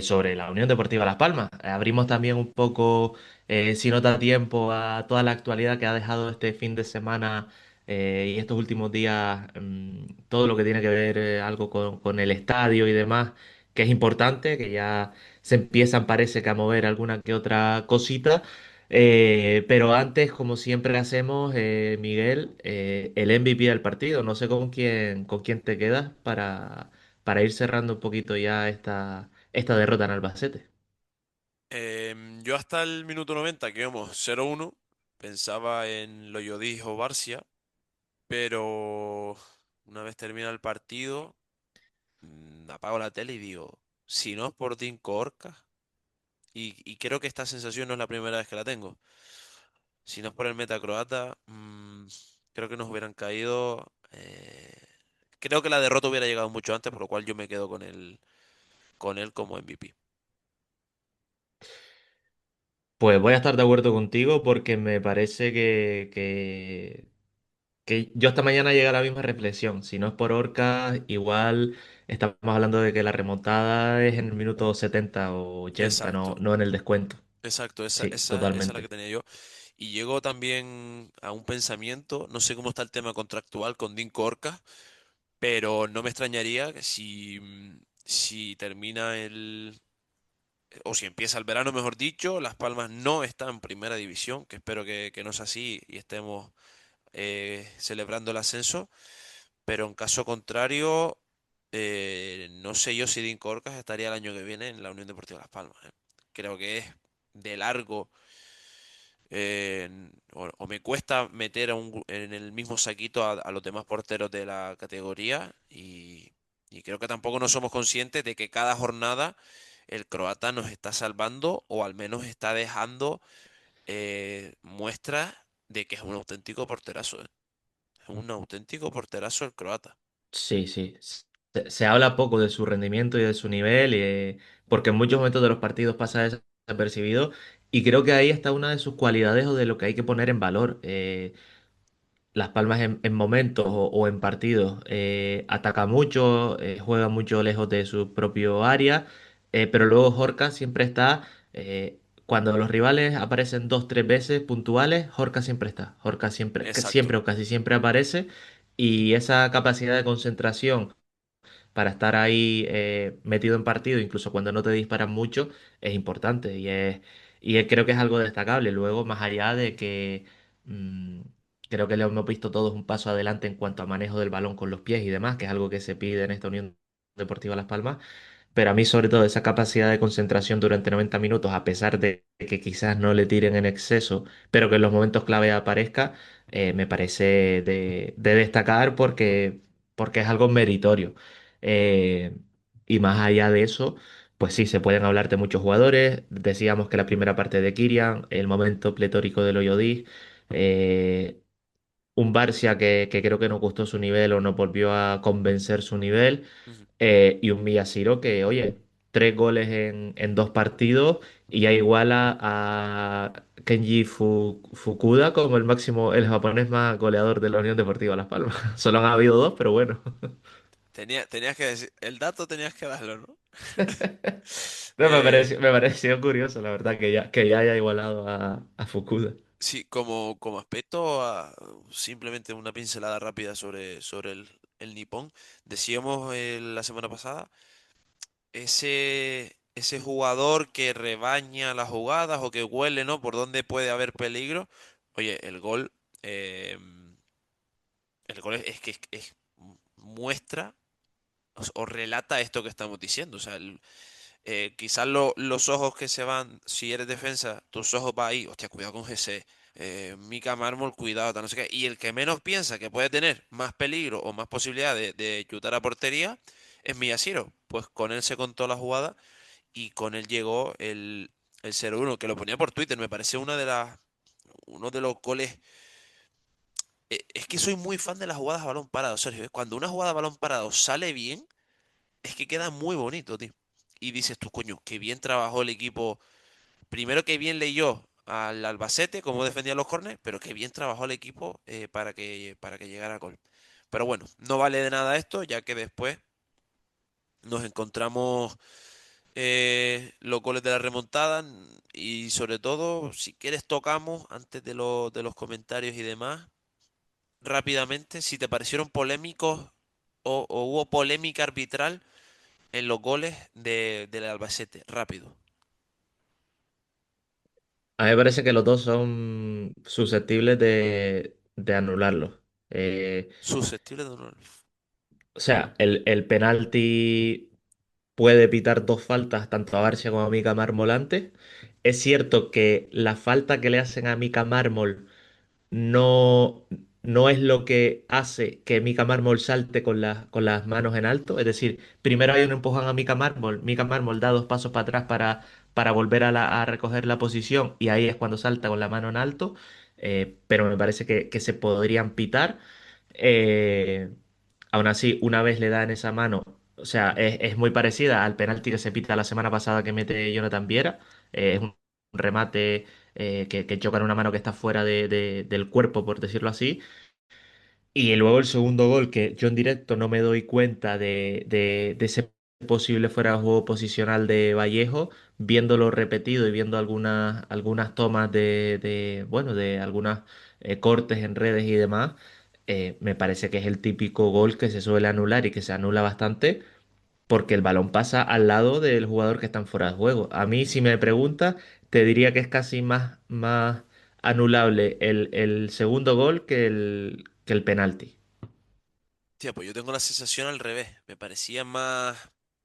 sobre la Unión Deportiva Las Palmas. Abrimos también un poco, si no da tiempo, a toda la actualidad que ha dejado este fin de semana y estos últimos días, todo lo que tiene que ver algo con el estadio y demás, que es importante, que ya se empiezan, parece que a mover alguna que otra cosita. Pero antes, como siempre hacemos, Miguel, el MVP del partido. No sé con quién te quedas para ir cerrando un poquito ya esta derrota en Albacete. Yo hasta el minuto 90, que íbamos 0-1, pensaba en Loyodis o Barcia, pero una vez termina el partido, apago la tele y digo, si no es por Dinko Orca, y creo que esta sensación no es la primera vez que la tengo, si no es por el meta croata, creo que nos hubieran caído. Creo que la derrota hubiera llegado mucho antes, por lo cual yo me quedo con él como MVP. Pues voy a estar de acuerdo contigo porque me parece que yo esta mañana llegué a la misma reflexión. Si no es por Orca, igual estamos hablando de que la remontada es en el minuto 70 o 80, Exacto, no en el descuento. exacto, Sí, esa es la que totalmente. tenía yo. Y llego también a un pensamiento, no sé cómo está el tema contractual con Dinko Orca, pero no me extrañaría que si termina o si empieza el verano, mejor dicho, Las Palmas no está en primera división, que espero que no sea así y estemos celebrando el ascenso, pero en caso contrario, no sé yo si Dean Corcas estaría el año que viene en la Unión Deportiva Las Palmas. Creo que es de largo, o me cuesta meter en el mismo saquito a los demás porteros de la categoría y creo que tampoco no somos conscientes de que cada jornada el croata nos está salvando o al menos está dejando muestras de que es un auténtico porterazo. Es un auténtico porterazo el croata. Sí, sí. Se habla poco de su rendimiento y de su nivel, porque en muchos momentos de los partidos pasa desapercibido, y creo que ahí está una de sus cualidades o de lo que hay que poner en valor. Las Palmas en momentos o en partidos ataca mucho, juega mucho lejos de su propio área, pero luego Jorca siempre está, cuando los rivales aparecen dos, tres veces puntuales, Jorca siempre está, Jorca siempre, que Exacto. siempre o casi siempre aparece, y esa capacidad de concentración para estar ahí metido en partido, incluso cuando no te disparan mucho, es importante creo que es algo destacable. Luego, más allá de que mm, creo que le hemos visto todos un paso adelante en cuanto a manejo del balón con los pies y demás, que es algo que se pide en esta Unión Deportiva Las Palmas. Pero a mí, sobre todo, esa capacidad de concentración durante 90 minutos, a pesar de que quizás no le tiren en exceso, pero que en los momentos clave aparezca, me parece de destacar porque es algo meritorio. Eh, y más allá de eso, pues sí, se pueden hablar de muchos jugadores. Decíamos que la primera parte de Kirian, el momento pletórico del Oyodis, eh, un Barcia que creo que no gustó su nivel o no volvió a convencer su nivel, Ujú. y un Miyashiro que, oye, tres goles en dos partidos y ya iguala a Kenji Fukuda como el máximo, el japonés más goleador de la Unión Deportiva Las Palmas. Solo han habido dos, pero bueno. Tenías que decir, el dato tenías que darlo, ¿no? No, me pareció curioso, la verdad, que ya haya igualado a Fukuda. Sí, como aspecto, simplemente una pincelada rápida sobre el nipón. Decíamos la semana pasada, ese jugador que rebaña las jugadas o que huele, ¿no? Por dónde puede haber peligro. Oye, eh, el gol es que muestra o relata esto que estamos diciendo. O sea, quizás los ojos que se van, si eres defensa, tus ojos van ahí, hostia, cuidado con ese. Mika Mármol, cuidado, tal, no sé qué. Y el que menos piensa que puede tener más peligro o más posibilidad de chutar a portería es Miyashiro. Pues con él se contó la jugada y con él llegó el 0-1, que lo ponía por Twitter. Me parece uno de los goles Es que soy muy fan de las jugadas a balón parado, Sergio. Cuando una jugada a balón parado sale bien, es que queda muy bonito, tío. Y dices tú, coño, qué bien trabajó el equipo. Primero que bien leyó al Albacete, cómo defendía los córneres, pero que bien trabajó el equipo para que llegara a gol. Pero bueno, no vale de nada esto, ya que después nos encontramos los goles de la remontada y sobre todo, si quieres, tocamos antes de los comentarios y demás, rápidamente, si te parecieron polémicos o hubo polémica arbitral en los goles del Albacete. Rápido. A mí me parece que los dos son susceptibles de anularlo. Susceptible de honor. O sea, el penalti puede pitar dos faltas, tanto a Barcia como a Mica Mármol antes. Es cierto que la falta que le hacen a Mica Mármol no, no es lo que hace que Mika Mármol salte con las manos en alto. Es decir, primero hay un empujón a Mika Mármol da dos pasos para atrás para volver a recoger la posición y ahí es cuando salta con la mano en alto. Pero me parece que se podrían pitar. Eh, Aún así, una vez le da en esa mano, o sea, es muy parecida al penalti que se pita la semana pasada que mete Jonathan Viera. Es un remate que choca en una mano que está fuera del cuerpo, por decirlo así. Y luego el segundo gol, que yo en directo no me doy cuenta de ese posible fuera de juego posicional de Vallejo, viéndolo repetido y viendo algunas tomas bueno, de algunos cortes en redes y demás, me parece que es el típico gol que se suele anular y que se anula bastante porque el balón pasa al lado del jugador que está en fuera de juego. A mí, si me preguntas, te diría que es casi más anulable el segundo gol que el penalti. Tío, pues yo tengo la sensación al revés. Me parecía más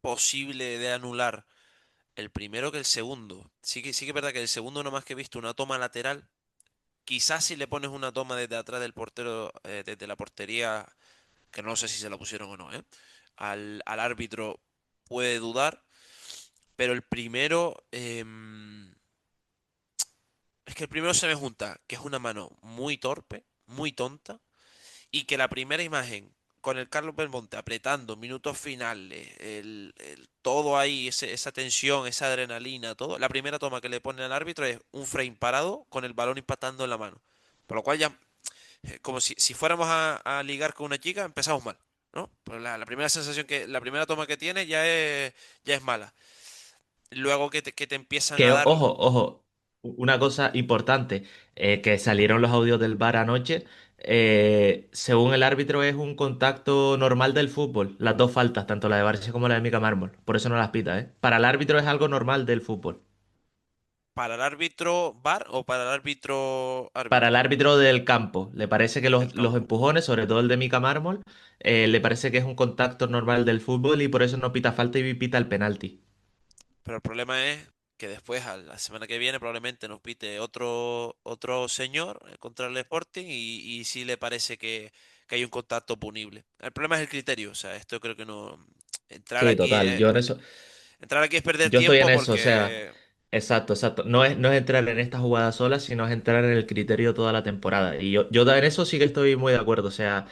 posible de anular el primero que el segundo. Sí que es verdad que el segundo, no más que he visto una toma lateral. Quizás si le pones una toma desde atrás del portero, desde la portería, que no sé si se la pusieron o no, al árbitro puede dudar. Pero el primero, es que el primero se me junta, que es una mano muy torpe, muy tonta, y que la primera imagen con el Carlos Belmonte apretando minutos finales, todo ahí, esa tensión, esa adrenalina, todo, la primera toma que le pone al árbitro es un frame parado con el balón impactando en la mano. Por lo cual ya, como si fuéramos a ligar con una chica, empezamos mal, ¿no? Pues la primera sensación la primera toma que tiene ya es mala. Luego que te empiezan a Que, dar. ojo, una cosa importante, que salieron los audios del VAR anoche, según el árbitro es un contacto normal del fútbol, las dos faltas, tanto la de Barça como la de Mica Mármol, por eso no las pita, ¿eh? Para el árbitro es algo normal del fútbol. ¿Para el árbitro VAR o para el árbitro Para el árbitro árbitro del campo, le parece que del los campo? empujones, sobre todo el de Mica Mármol, le parece que es un contacto normal del fútbol y por eso no pita falta y pita el penalti. Pero el problema es que después, a la semana que viene, probablemente nos pite otro señor contra el Sporting y sí le parece que hay un contacto punible. El problema es el criterio, o sea, esto creo que no. Entrar Sí, aquí total, yo en es, eso. entrar aquí es perder Yo estoy en tiempo eso, o sea, porque. exacto, exacto. No es entrar en esta jugada sola, sino es entrar en el criterio toda la temporada. Y yo en eso sí que estoy muy de acuerdo. O sea,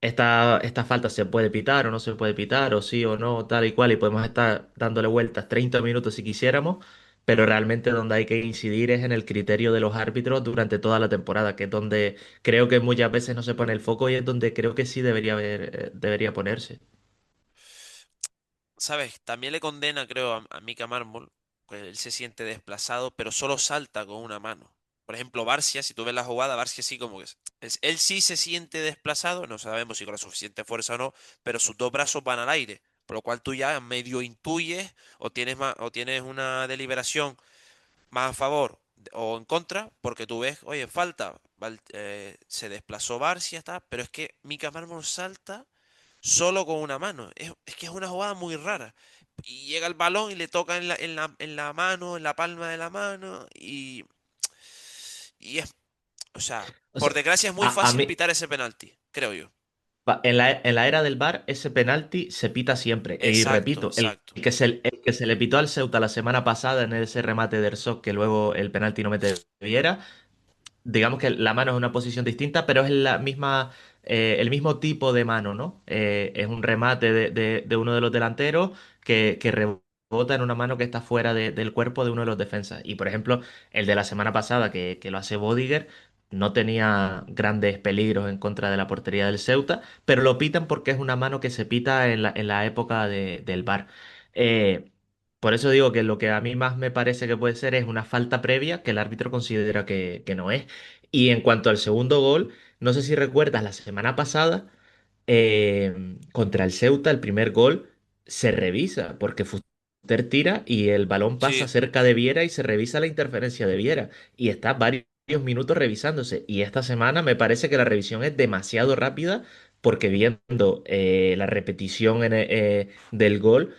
esta falta se puede pitar o no se puede pitar, o sí o no, tal y cual, y podemos estar dándole vueltas 30 minutos si quisiéramos, pero realmente donde hay que incidir es en el criterio de los árbitros durante toda la temporada, que es donde creo que muchas veces no se pone el foco y es donde creo que sí debería ponerse. ¿Sabes? También le condena, creo, a Mika Mármol, que él se siente desplazado, pero solo salta con una mano. Por ejemplo, Barcia, si tú ves la jugada, Barcia sí como que él sí se siente desplazado, no sabemos si con la suficiente fuerza o no, pero sus dos brazos van al aire, por lo cual tú ya medio intuyes o tienes una deliberación más a favor o en contra, porque tú ves, oye, falta, se desplazó Barcia, está, pero es que Mika Mármol salta solo con una mano. Es que es una jugada muy rara. Y llega el balón y le toca en la mano, en la palma de la mano. Y es, o sea, O por sea, desgracia es muy a fácil mí, pitar ese penalti, creo yo. En la era del VAR, ese penalti se pita siempre. Y Exacto, repito, exacto. el que se le pitó al Ceuta la semana pasada en ese remate de Herzog, que luego el penalti no mete Viera, digamos que la mano es una posición distinta, pero es la misma, el mismo tipo de mano, ¿no? Es un remate de uno de los delanteros que rebota en una mano que está fuera del cuerpo de uno de los defensas. Y por ejemplo, el de la semana pasada, que lo hace Bodiger, no tenía grandes peligros en contra de la portería del Ceuta, pero lo pitan porque es una mano que se pita en la época del VAR. Eh, por eso digo que lo que a mí más me parece que puede ser es una falta previa que el árbitro considera que no es. Y en cuanto al segundo gol, no sé si recuerdas la semana pasada, contra el Ceuta, el primer gol se revisa porque Fuster tira y el balón Sí, pasa cerca de Viera y se revisa la interferencia de Viera. Y está varios minutos revisándose. Y esta semana me parece que la revisión es demasiado rápida porque viendo la repetición del gol.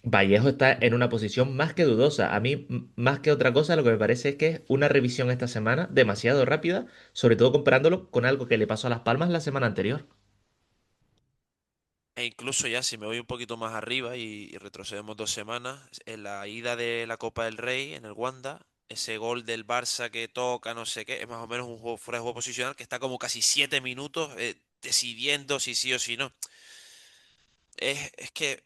Vallejo está en una posición más que dudosa. A mí, más que otra cosa, lo que me parece es que es una revisión esta semana demasiado rápida, sobre todo comparándolo con algo que le pasó a Las Palmas la semana anterior. e incluso ya si me voy un poquito más arriba y retrocedemos 2 semanas, en la ida de la Copa del Rey en el Wanda, ese gol del Barça que toca, no sé qué, es más o menos un juego fuera de juego posicional que está como casi 7 minutos decidiendo si sí o si no. Es que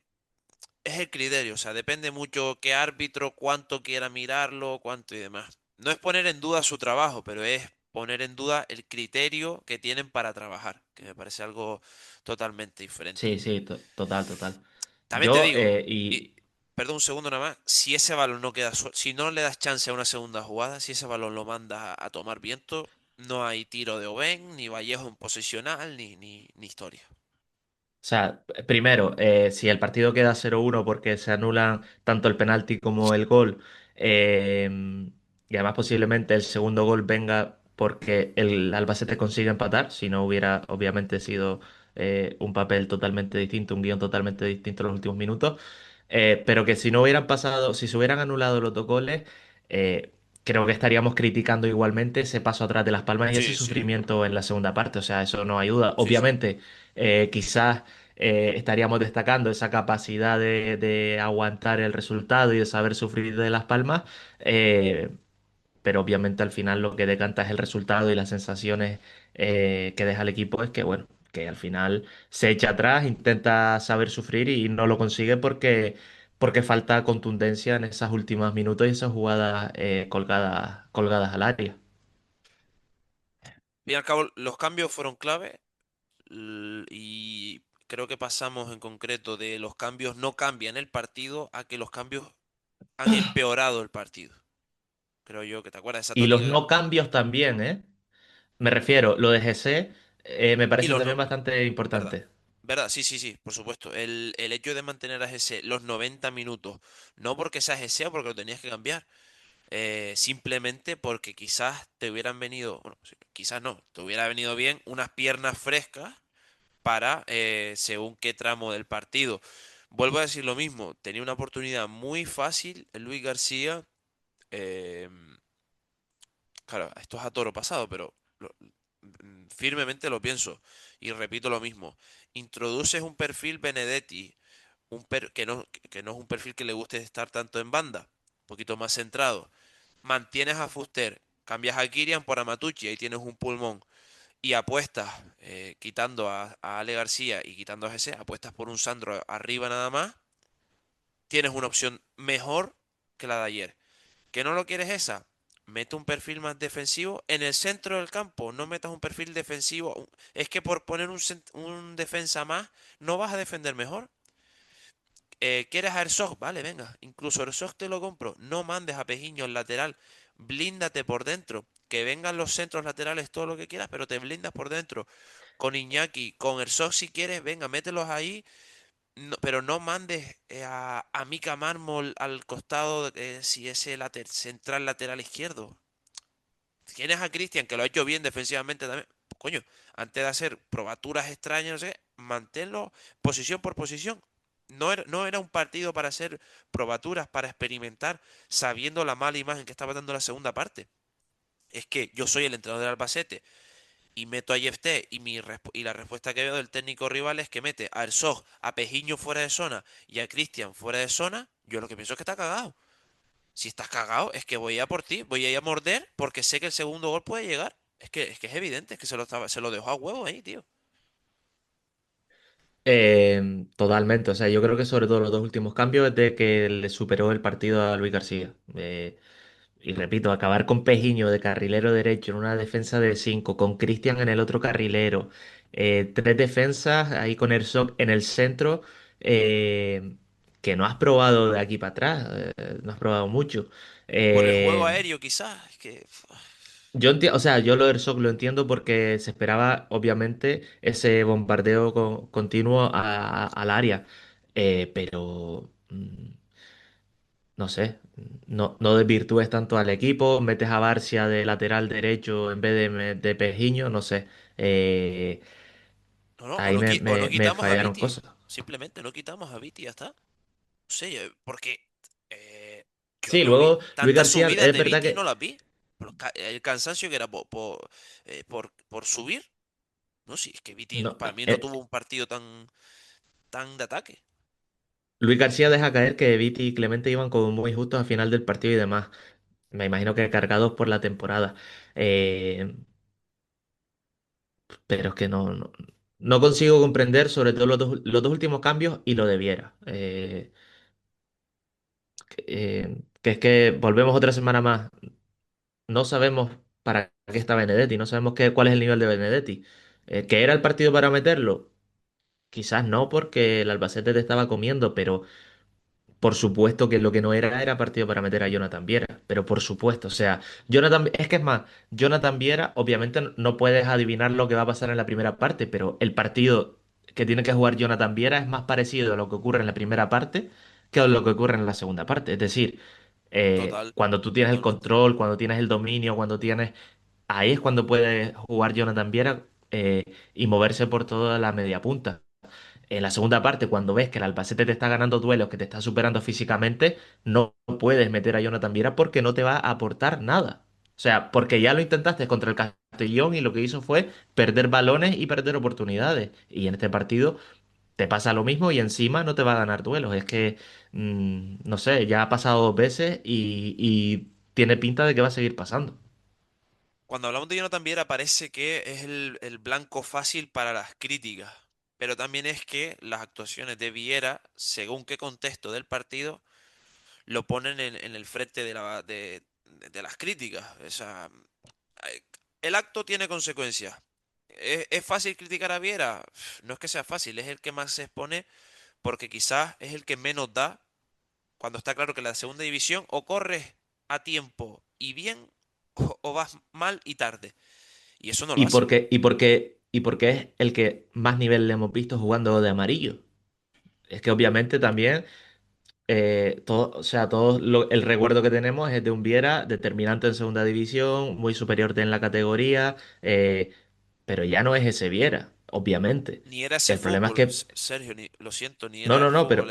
es el criterio, o sea, depende mucho qué árbitro, cuánto quiera mirarlo, cuánto y demás. No es poner en duda su trabajo, pero es poner en duda el criterio que tienen para trabajar, que me parece algo totalmente diferente. Sí, sí, total, total. También te Yo, digo, y perdón un segundo nada más, si ese balón no queda, si no le das chance a una segunda jugada, si ese balón lo mandas a tomar viento, no hay tiro de Oben, ni Vallejo en posicional, ni historia. o sea, primero, si el partido queda 0-1 porque se anulan tanto el penalti como el gol, eh, y además posiblemente el segundo gol venga porque el Albacete consigue empatar, si no hubiera obviamente sido un papel totalmente distinto, un guión totalmente distinto en los últimos minutos, pero que si no hubieran pasado, si se hubieran anulado los dos goles, eh, creo que estaríamos criticando igualmente ese paso atrás de Las Palmas y ese Sí, sí, sufrimiento en la segunda parte, o sea, eso no hay duda. sí, sí. Obviamente, quizás estaríamos destacando esa capacidad de aguantar el resultado y de saber sufrir de Las Palmas, eh, pero obviamente al final lo que decanta es el resultado y las sensaciones que deja el equipo es que, bueno, que al final se echa atrás, intenta saber sufrir y no lo consigue porque falta contundencia en esas últimas minutos y esas jugadas colgadas al área. Y al cabo, los cambios fueron clave. Y creo que pasamos en concreto de los cambios no cambian el partido a que los cambios han empeorado el partido. Creo yo que te acuerdas de esa Y los tónica. no cambios también, ¿eh? Me refiero, lo de GC me Y parece los también no. bastante ¿Verdad? importante. ¿Verdad? Sí, sí, sí, por supuesto. El hecho de mantener a GC los 90 minutos, no porque sea GC o porque lo tenías que cambiar, simplemente porque quizás te hubieran venido, bueno, sí, quizás no, te hubiera venido bien unas piernas frescas para según qué tramo del partido. Vuelvo a decir lo mismo, tenía una oportunidad muy fácil Luis García, eh, claro, esto es a toro pasado, pero firmemente lo pienso y repito lo mismo. Introduces un perfil Benedetti, que no es un perfil que le guste estar tanto en banda, un poquito más centrado. Mantienes a Fuster, cambias a Kirian por Amatucci, ahí tienes un pulmón y apuestas, quitando a Ale García y quitando a GC, apuestas por un Sandro arriba nada más, tienes una opción mejor que la de ayer. ¿Que no lo quieres esa? Mete un perfil más defensivo en el centro del campo, no metas un perfil defensivo. Es que por poner un defensa más, no vas a defender mejor. ¿Quieres a Herzog? Vale, venga. Incluso Herzog te lo compro. No mandes a Pejiño al lateral. Blíndate por dentro. Que vengan los centros laterales, todo lo que quieras, pero te blindas por dentro. Con Iñaki, con Herzog si quieres, venga, mételos ahí. Pero no mandes a Mika Mármol al costado, si ese central lateral izquierdo. Tienes a Cristian, que lo ha hecho bien defensivamente también. Pues, coño, antes de hacer probaturas extrañas, no sé qué, manténlo posición por posición. No era un partido para hacer probaturas, para experimentar, sabiendo la mala imagen que estaba dando la segunda parte. Es que yo soy el entrenador del Albacete y meto a Yefté y la respuesta que veo del técnico rival es que mete a Herzog, a Pejiño fuera de zona y a Cristian fuera de zona. Yo lo que pienso es que está cagado. Si estás cagado, es que voy a por ti, voy a ir a morder porque sé que el segundo gol puede llegar. Es que es evidente, es que se lo dejó a huevo ahí, tío. Totalmente, o sea, yo creo que sobre todo los dos últimos cambios es de que le superó el partido a Luis García. Y repito, acabar con Pejiño de carrilero derecho en una defensa de 5 con Cristian en el otro carrilero, tres defensas ahí con Herzog en el centro, que no has probado de aquí para atrás, no has probado mucho. Por el juego Eh, aéreo, quizás. Es que. yo entiendo, o sea, yo lo de Herzog lo entiendo porque se esperaba, obviamente, ese bombardeo continuo al área. Pero no sé, no desvirtúes tanto al equipo, metes a Barcia de lateral derecho en vez de Pejiño, no sé. Eh, No, no, ahí o no me quitamos a fallaron Viti. cosas. Simplemente no quitamos a Viti y ya está. No sé, porque eh, yo Sí, no vi luego Luis tantas García, subidas es de verdad Viti, no que las vi. El cansancio que era por subir. No, sí, es que Viti no, para mí no tuvo un partido tan de ataque. Luis García deja caer que Viti y Clemente iban como muy justos al final del partido y demás. Me imagino que cargados por la temporada. Eh, pero es que no consigo comprender sobre todo los dos últimos cambios y lo debiera. Que es que volvemos otra semana más. No sabemos para qué está Benedetti, no sabemos cuál es el nivel de Benedetti. ¿Que era el partido para meterlo? Quizás no, porque el Albacete te estaba comiendo, pero por supuesto que lo que no era partido para meter a Jonathan Viera, pero por supuesto, o sea, es que es más, Jonathan Viera, obviamente no puedes adivinar lo que va a pasar en la primera parte, pero el partido que tiene que jugar Jonathan Viera es más parecido a lo que ocurre en la primera parte que a lo que ocurre en la segunda parte. Es decir, Total, cuando tú tienes el totalmente. control, cuando tienes el dominio, ahí es cuando puede jugar Jonathan Viera y moverse por toda la media punta. En la segunda parte, cuando ves que el Albacete te está ganando duelos, que te está superando físicamente, no puedes meter a Jonathan Viera porque no te va a aportar nada. O sea, porque ya lo intentaste contra el Castellón y lo que hizo fue perder balones y perder oportunidades. Y en este partido te pasa lo mismo y encima no te va a ganar duelos. Es que, no sé, ya ha pasado dos veces y tiene pinta de que va a seguir pasando. Cuando hablamos de Jonathan Viera parece que es el blanco fácil para las críticas, pero también es que las actuaciones de Viera, según qué contexto del partido, lo ponen en el frente de las críticas. O sea, eh, el acto tiene consecuencias. ¿Es fácil criticar a Viera? No es que sea fácil, es el que más se expone porque quizás es el que menos da cuando está claro que la segunda división o corres a tiempo y bien o vas mal y tarde. Y eso no lo hace. Y porque es el que más nivel le hemos visto jugando de amarillo. Es que obviamente también todo, o sea, el recuerdo que tenemos es de un Viera determinante en segunda división, muy superior en la categoría, pero ya no es ese Viera, obviamente. Ni era ese El problema es fútbol, que, Sergio, lo siento, ni no, era el no, fútbol. pero,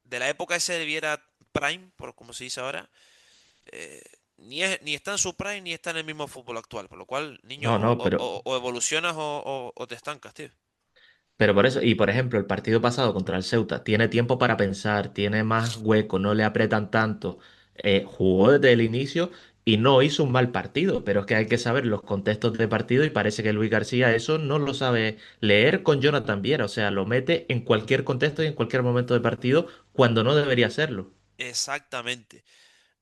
De la época ese de Viera Prime, por como se dice ahora, eh, ni está en su prime ni está en el mismo fútbol actual. Por lo cual, niño, no, no, o evolucionas o te estancas, tío. pero por eso, y por ejemplo, el partido pasado contra el Ceuta tiene tiempo para pensar, tiene más hueco, no le apretan tanto, jugó desde el inicio y no hizo un mal partido, pero es que hay que saber los contextos de partido y parece que Luis García eso no lo sabe leer con Jonathan Viera, o sea, lo mete en cualquier contexto y en cualquier momento de partido cuando no debería hacerlo. Exactamente.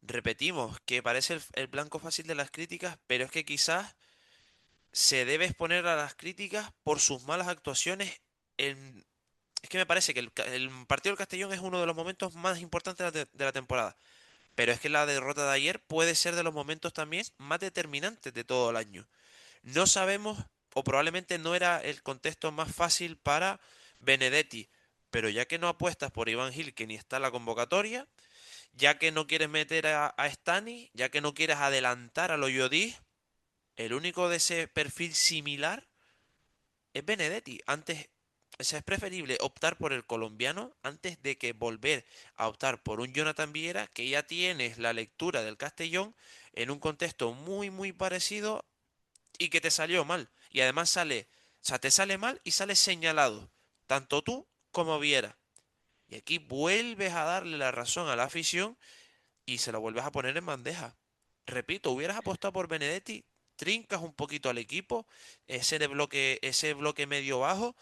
Repetimos que parece el blanco fácil de las críticas, pero es que quizás se debe exponer a las críticas por sus malas actuaciones en... Es que me parece que el partido del Castellón es uno de los momentos más importantes de la temporada. Pero es que la derrota de ayer puede ser de los momentos también más determinantes de todo el año. No sabemos, o probablemente no era el contexto más fácil para Benedetti, pero ya que no apuestas por Iván Gil, que ni está en la convocatoria, ya que no quieres meter a Stani, ya que no quieres adelantar a los Yodí, el único de ese perfil similar es Benedetti. Antes, o sea, es preferible optar por el colombiano antes de que volver a optar por un Jonathan Viera que ya tienes la lectura del Castellón en un contexto muy parecido y que te salió mal. Y además o sea, te sale mal y sale señalado, tanto tú como Viera. Y aquí vuelves a darle la razón a la afición y se lo vuelves a poner en bandeja. Repito, hubieras apostado por Benedetti, trincas un poquito al equipo, ese bloque medio bajo,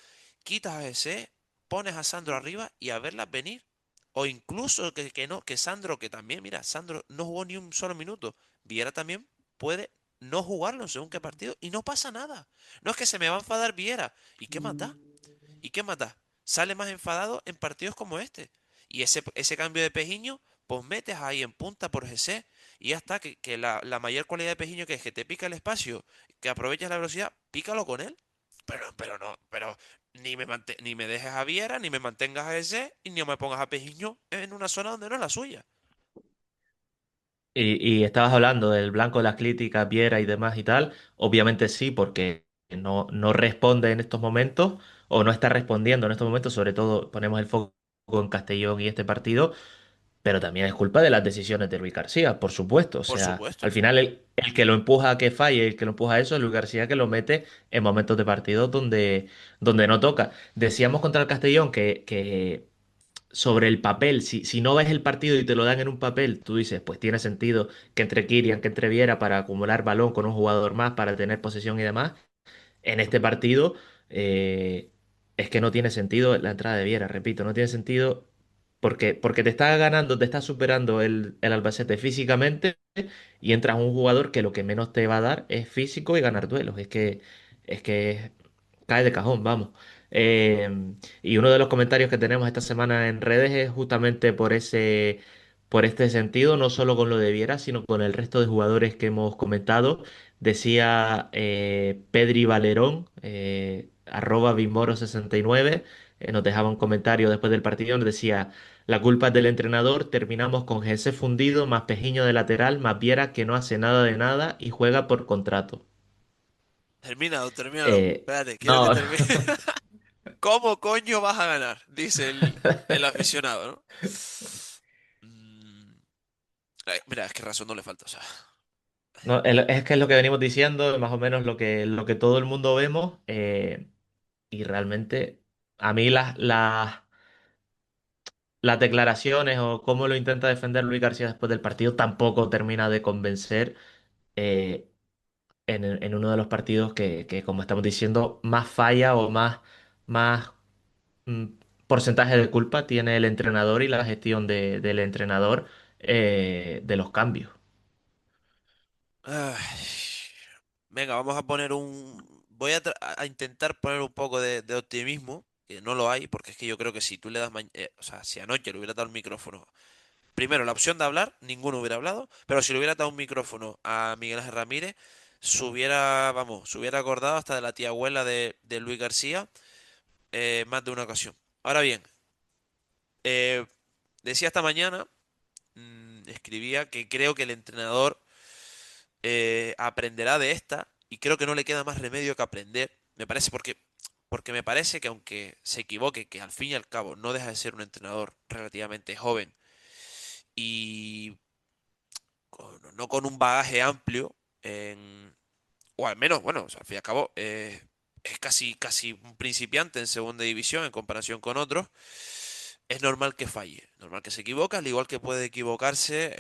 quitas a ese, pones a Sandro arriba y a verlas venir. O incluso que no, que Sandro, que también, mira, Sandro no jugó ni un solo minuto. Viera también puede no jugarlo según qué partido y no pasa nada. No es que se me va a enfadar Viera. ¿Y qué más da? ¿Y qué más da? Sale más enfadado en partidos como este. Y ese cambio de Pejiño, pues metes ahí en punta por GC y ya está. Que la mayor cualidad de Pejiño que es que te pica el espacio, que aprovechas la velocidad, pícalo con él. Pero no, pero ni me dejes a Viera, ni me mantengas a GC y ni me pongas a Pejiño en una zona donde no es la suya. Y estabas hablando del blanco de las críticas, Viera y demás y tal. Obviamente sí, porque no responde en estos momentos o no está respondiendo en estos momentos. Sobre todo ponemos el foco en Castellón y este partido, pero también es culpa de las decisiones de Luis García, por supuesto. O Por sea, al supuesto. final el que lo empuja a que falle, el que lo empuja a eso es Luis García, que lo mete en momentos de partido donde no toca. Decíamos contra el Castellón que sobre el papel, si no ves el partido y te lo dan en un papel, tú dices, pues tiene sentido que entre Kirian, que entre Viera para acumular balón con un jugador más, para tener posesión y demás. En este partido eh, es que no tiene sentido la entrada de Viera, repito, no tiene sentido porque te está ganando, te está superando el Albacete físicamente y entras un jugador que lo que menos te va a dar es físico y ganar duelos. Es que cae de cajón, vamos. Eh, y uno de los comentarios que tenemos esta semana en redes es justamente por este sentido, no solo con lo de Viera, sino con el resto de jugadores que hemos comentado. Decía Pedri Valerón, arroba Bimboro69, nos dejaba un comentario después del partido, nos decía, la culpa es del entrenador, terminamos con Jesse fundido, más Pejiño de lateral, más Viera que no hace nada de nada y juega por contrato. Termínalo, termínalo. Espérate, quiero que No, termine. ¿Cómo coño vas a ganar? Dice el aficionado, ¿no? Mm, mira, es que razón no le falta, o sea. no, es que es lo que venimos diciendo, más o menos lo que todo el mundo vemos, y realmente a mí las declaraciones o cómo lo intenta defender Luis García después del partido tampoco termina de convencer eh, en uno de los partidos que, como estamos diciendo, más falla o más mm, porcentaje de culpa tiene el entrenador y la gestión del entrenador de los cambios. Ay, venga, vamos a poner voy a intentar poner un poco de optimismo, que no lo hay, porque es que yo creo que si tú le das... o sea, si anoche le hubiera dado el micrófono. Primero, la opción de hablar, ninguno hubiera hablado, pero si le hubiera dado un micrófono a Miguel Ángel Ramírez, se hubiera acordado hasta de la tía abuela de Luis García más de una ocasión. Ahora bien, eh, decía esta mañana, escribía que creo que el entrenador aprenderá de esta y creo que no le queda más remedio que aprender. Me parece porque me parece que aunque se equivoque, que al fin y al cabo no deja de ser un entrenador relativamente joven y no con un bagaje amplio, o al menos, bueno, o sea, al fin y al cabo, es casi un principiante en segunda división en comparación con otros. Es normal que falle, normal que se equivoque, al igual que puede equivocarse,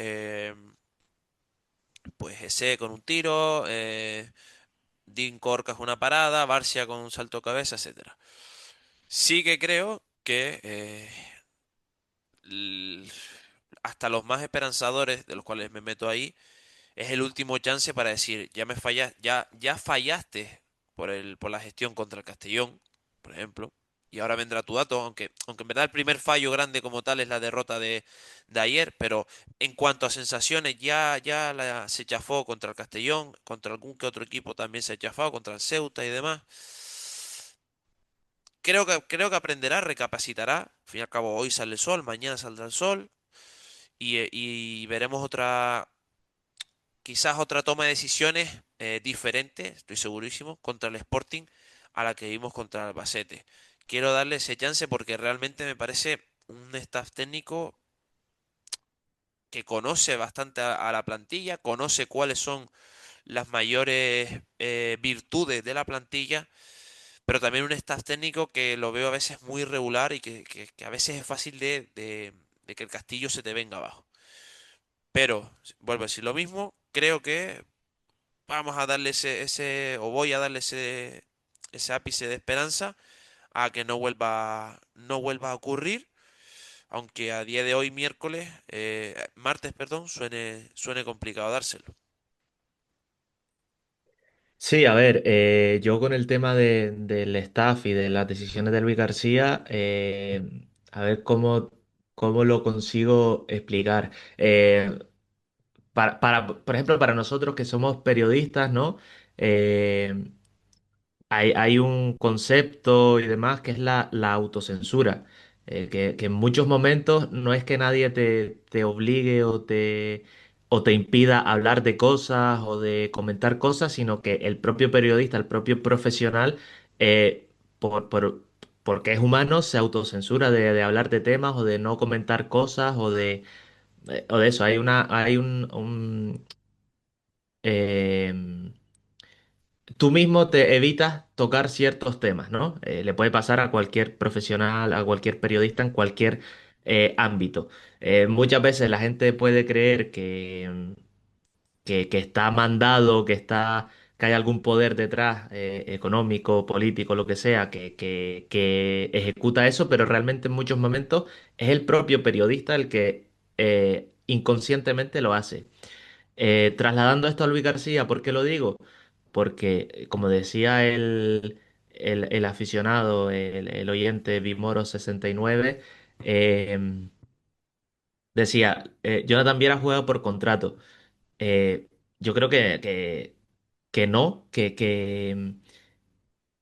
pues ese con un tiro, Dean Corcas una parada, Barcia con un salto de cabeza, etcétera. Sí que creo que l- hasta los más esperanzadores, de los cuales me meto ahí, es el último chance para decir, ya fallaste por la gestión contra el Castellón, por ejemplo, y ahora vendrá tu dato, aunque en verdad el primer fallo grande como tal es la derrota de ayer, pero en cuanto a sensaciones, se chafó contra el Castellón, contra algún que otro equipo también se ha chafado, contra el Ceuta y demás. Creo que aprenderá, recapacitará. Al fin y al cabo, hoy sale el sol, mañana saldrá el sol y veremos quizás otra toma de decisiones diferente, estoy segurísimo, contra el Sporting a la que vimos contra el Albacete. Quiero darle ese chance porque realmente me parece un staff técnico que conoce bastante a la plantilla, conoce cuáles son las mayores virtudes de la plantilla, pero también un staff técnico que lo veo a veces muy irregular y que a veces es fácil de que el castillo se te venga abajo. Pero, vuelvo a decir lo mismo, creo que vamos a darle o voy a darle ese ápice de esperanza a que no vuelva a ocurrir, aunque a día de hoy, martes, perdón, suene complicado dárselo. Sí, a ver, yo con el tema del staff y de las decisiones de Luis García, a ver cómo lo consigo explicar. Por ejemplo, para nosotros que somos periodistas, ¿no? Eh, hay un concepto y demás que es la autocensura, que en muchos momentos no es que nadie te obligue o te impida hablar de cosas o de comentar cosas, sino que el propio periodista, el propio profesional, eh, por, por- porque es humano, se autocensura de hablar de temas o de no comentar cosas o de eso. Em, Tú mismo te evitas tocar ciertos temas, ¿no? Le puede pasar a cualquier profesional, a cualquier periodista en cualquier ámbito. Muchas veces la gente puede creer que está mandado, que hay algún poder detrás, económico, político, lo que sea, que ejecuta eso, pero realmente en muchos momentos es el propio periodista el que inconscientemente lo hace. Trasladando esto a Luis García, ¿por qué lo digo? Porque, como decía el aficionado, el oyente Vimoro69, decía, Jonathan Viera juega por contrato. Yo creo que no,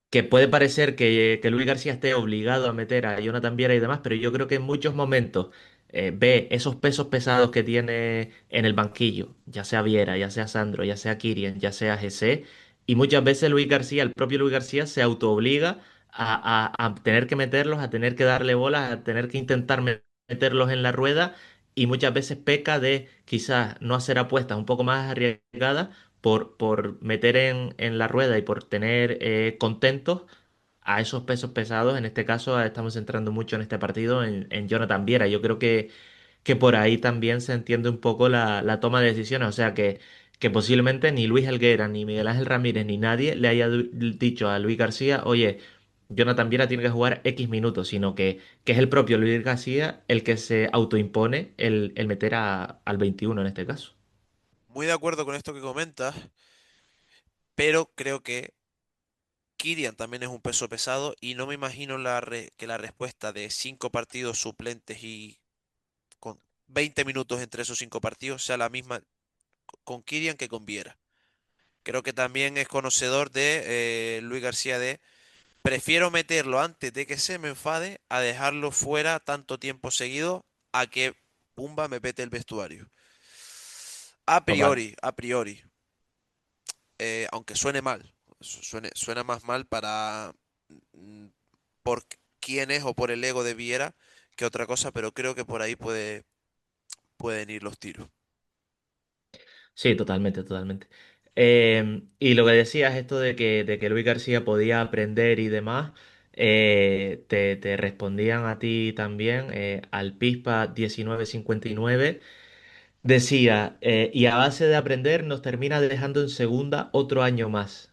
que puede parecer que Luis García esté obligado a meter a Jonathan Viera y demás, pero yo creo que en muchos momentos ve esos pesos pesados que tiene en el banquillo, ya sea Viera, ya sea Sandro, ya sea Kirian, ya sea GC, y muchas veces Luis García, el propio Luis García, se autoobliga a tener que meterlos, a tener que darle bolas, a tener que intentar meterlos en la rueda, y muchas veces peca de quizás no hacer apuestas un poco más arriesgadas por meter en la rueda y por tener contentos a esos pesos pesados. En este caso, estamos centrando mucho en este partido en Jonathan Viera. Yo creo que por ahí también se entiende un poco la toma de decisiones. O sea que posiblemente ni Luis Helguera, ni Miguel Ángel Ramírez, ni nadie le haya dicho a Luis García, oye, Jonathan Viera tiene que jugar X minutos, sino que es el propio Luis García el que se autoimpone el meter al 21 en este caso. Muy de acuerdo con esto que comentas, pero creo que Kirian también es un peso pesado y no me imagino que la respuesta de 5 partidos suplentes y con 20 minutos entre esos 5 partidos sea la misma con Kirian que con Viera. Creo que también es conocedor de Luis García de prefiero meterlo antes de que se me enfade a dejarlo fuera tanto tiempo seguido a que pumba me pete el vestuario. Total. A priori, aunque suene mal, suena más mal mm, por quién es o por el ego de Viera que otra cosa, pero creo que por ahí pueden ir los tiros. Sí, totalmente, totalmente. Y lo que decías, esto de que Luis García podía aprender y demás, te respondían a ti también, al Pispa 1959, decía, y a base de aprender nos termina dejando en segunda otro año más.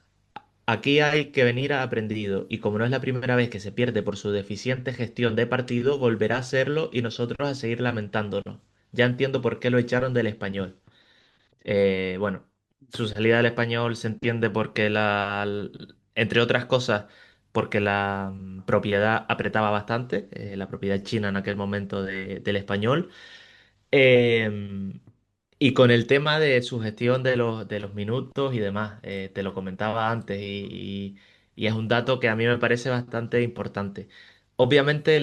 Aquí hay que venir a aprendido, y como no es la primera vez que se pierde por su deficiente gestión de partido, volverá a hacerlo y nosotros a seguir lamentándonos. Ya entiendo por qué lo echaron del Español. Bueno, su salida del Español se entiende porque entre otras cosas, porque la propiedad apretaba bastante, la propiedad china en aquel momento del Español. Eh, y con el tema de su gestión de los minutos y demás, te lo comentaba antes y es un dato que a mí me parece bastante importante. Obviamente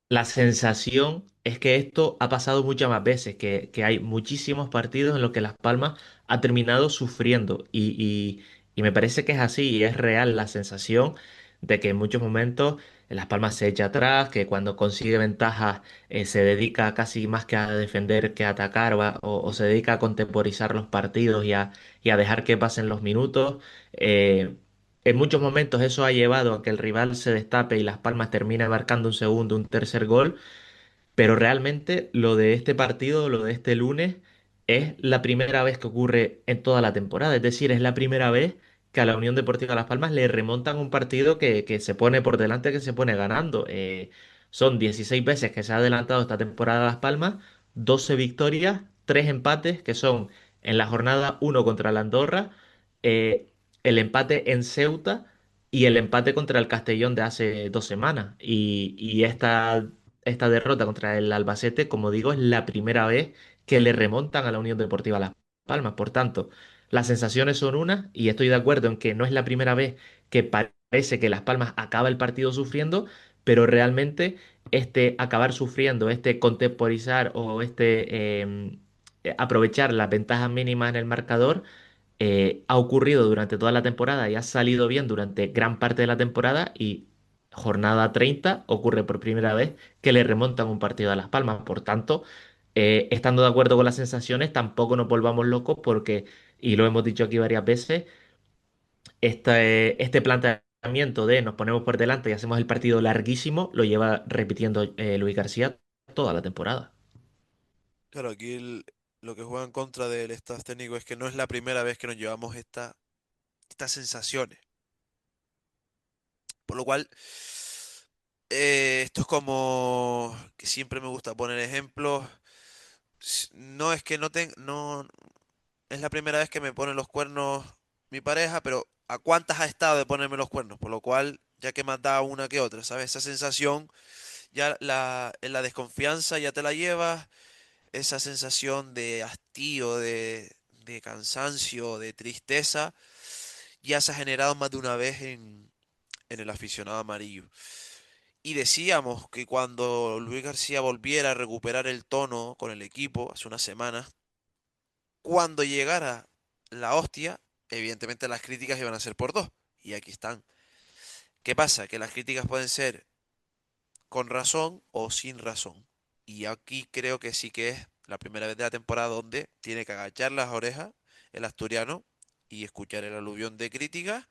la sensación es que esto ha pasado muchas más veces, que hay muchísimos partidos en los que Las Palmas ha terminado sufriendo y me parece que es así y es real la sensación de que en muchos momentos Las Palmas se echa atrás, que cuando consigue ventajas se dedica casi más que a defender que a atacar o se dedica a contemporizar los partidos y a dejar que pasen los minutos. Eh, en muchos momentos eso ha llevado a que el rival se destape y Las Palmas termine marcando un segundo, un tercer gol. Pero realmente lo de este partido, lo de este lunes, es la primera vez que ocurre en toda la temporada. Es decir, es la primera vez que a la Unión Deportiva Las Palmas le remontan un partido que se pone por delante, que se pone ganando. Son 16 veces que se ha adelantado esta temporada Las Palmas, 12 victorias, 3 empates, que son en la jornada uno contra la Andorra, eh, el empate en Ceuta y el empate contra el Castellón de hace 2 semanas. Y esta derrota contra el Albacete, como digo, es la primera vez que le remontan a la Unión Deportiva Las Palmas. Por tanto, las sensaciones son unas, y estoy de acuerdo en que no es la primera vez que parece que Las Palmas acaba el partido sufriendo, pero realmente este acabar sufriendo, este contemporizar o aprovechar las ventajas mínimas en el marcador, ha ocurrido durante toda la temporada y ha salido bien durante gran parte de la temporada, y jornada 30 ocurre por primera vez que le remontan un partido a Las Palmas. Por tanto, estando de acuerdo con las sensaciones, tampoco nos volvamos locos porque, y lo hemos dicho aquí varias veces, este planteamiento de nos ponemos por delante y hacemos el partido larguísimo lo lleva repitiendo Luis García toda la temporada. Claro, aquí lo que juega en contra del staff técnico es que no es la primera vez que nos llevamos estas sensaciones. Por lo cual, esto es como que siempre me gusta poner ejemplos. No es que no es la primera vez que me pone los cuernos mi pareja, pero ¿a cuántas ha estado de ponerme los cuernos? Por lo cual, ya que más da una que otra, ¿sabes? Esa sensación, ya en la desconfianza ya te la llevas, esa sensación de hastío, de cansancio, de tristeza, ya se ha generado más de una vez en el aficionado amarillo. Y decíamos que cuando Luis García volviera a recuperar el tono con el equipo hace unas semanas, cuando llegara la hostia, evidentemente las críticas iban a ser por dos. Y aquí están. ¿Qué pasa? Que las críticas pueden ser con razón o sin razón. Y aquí creo que sí que es la primera vez de la temporada donde tiene que agachar las orejas el asturiano y escuchar el aluvión de críticas.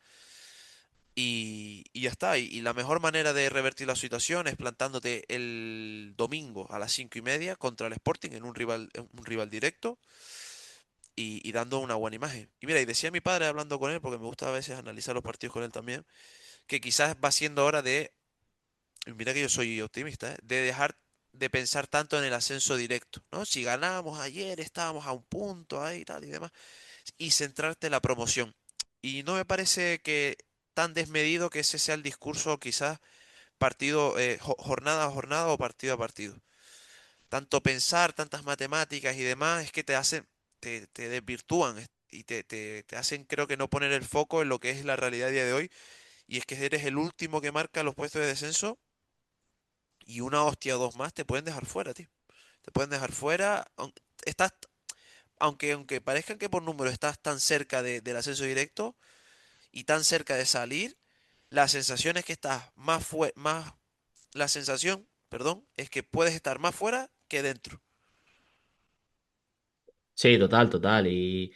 Y ya está. Y la mejor manera de revertir la situación es plantándote el domingo a las 5:30 contra el Sporting en un rival directo y dando una buena imagen. Y mira, y decía mi padre hablando con él, porque me gusta a veces analizar los partidos con él también, que quizás va siendo hora y mira que yo soy optimista, de dejar de pensar tanto en el ascenso directo, ¿no? Si ganábamos ayer, estábamos a un punto ahí, tal y demás, y centrarte en la promoción. Y no me parece que tan desmedido que ese sea el discurso, quizás jornada a jornada o partido a partido. Tanto pensar, tantas matemáticas y demás, es que te desvirtúan y te hacen, creo que no poner el foco en lo que es la realidad a día de hoy, y es que eres el último que marca los puestos de descenso y una hostia o dos más te pueden dejar fuera, tío. Te pueden dejar fuera. Aunque parezcan que por número estás tan cerca del ascenso directo y tan cerca de salir, la sensación es que estás la sensación, perdón, es que puedes estar más fuera que dentro. Sí, total, total. Y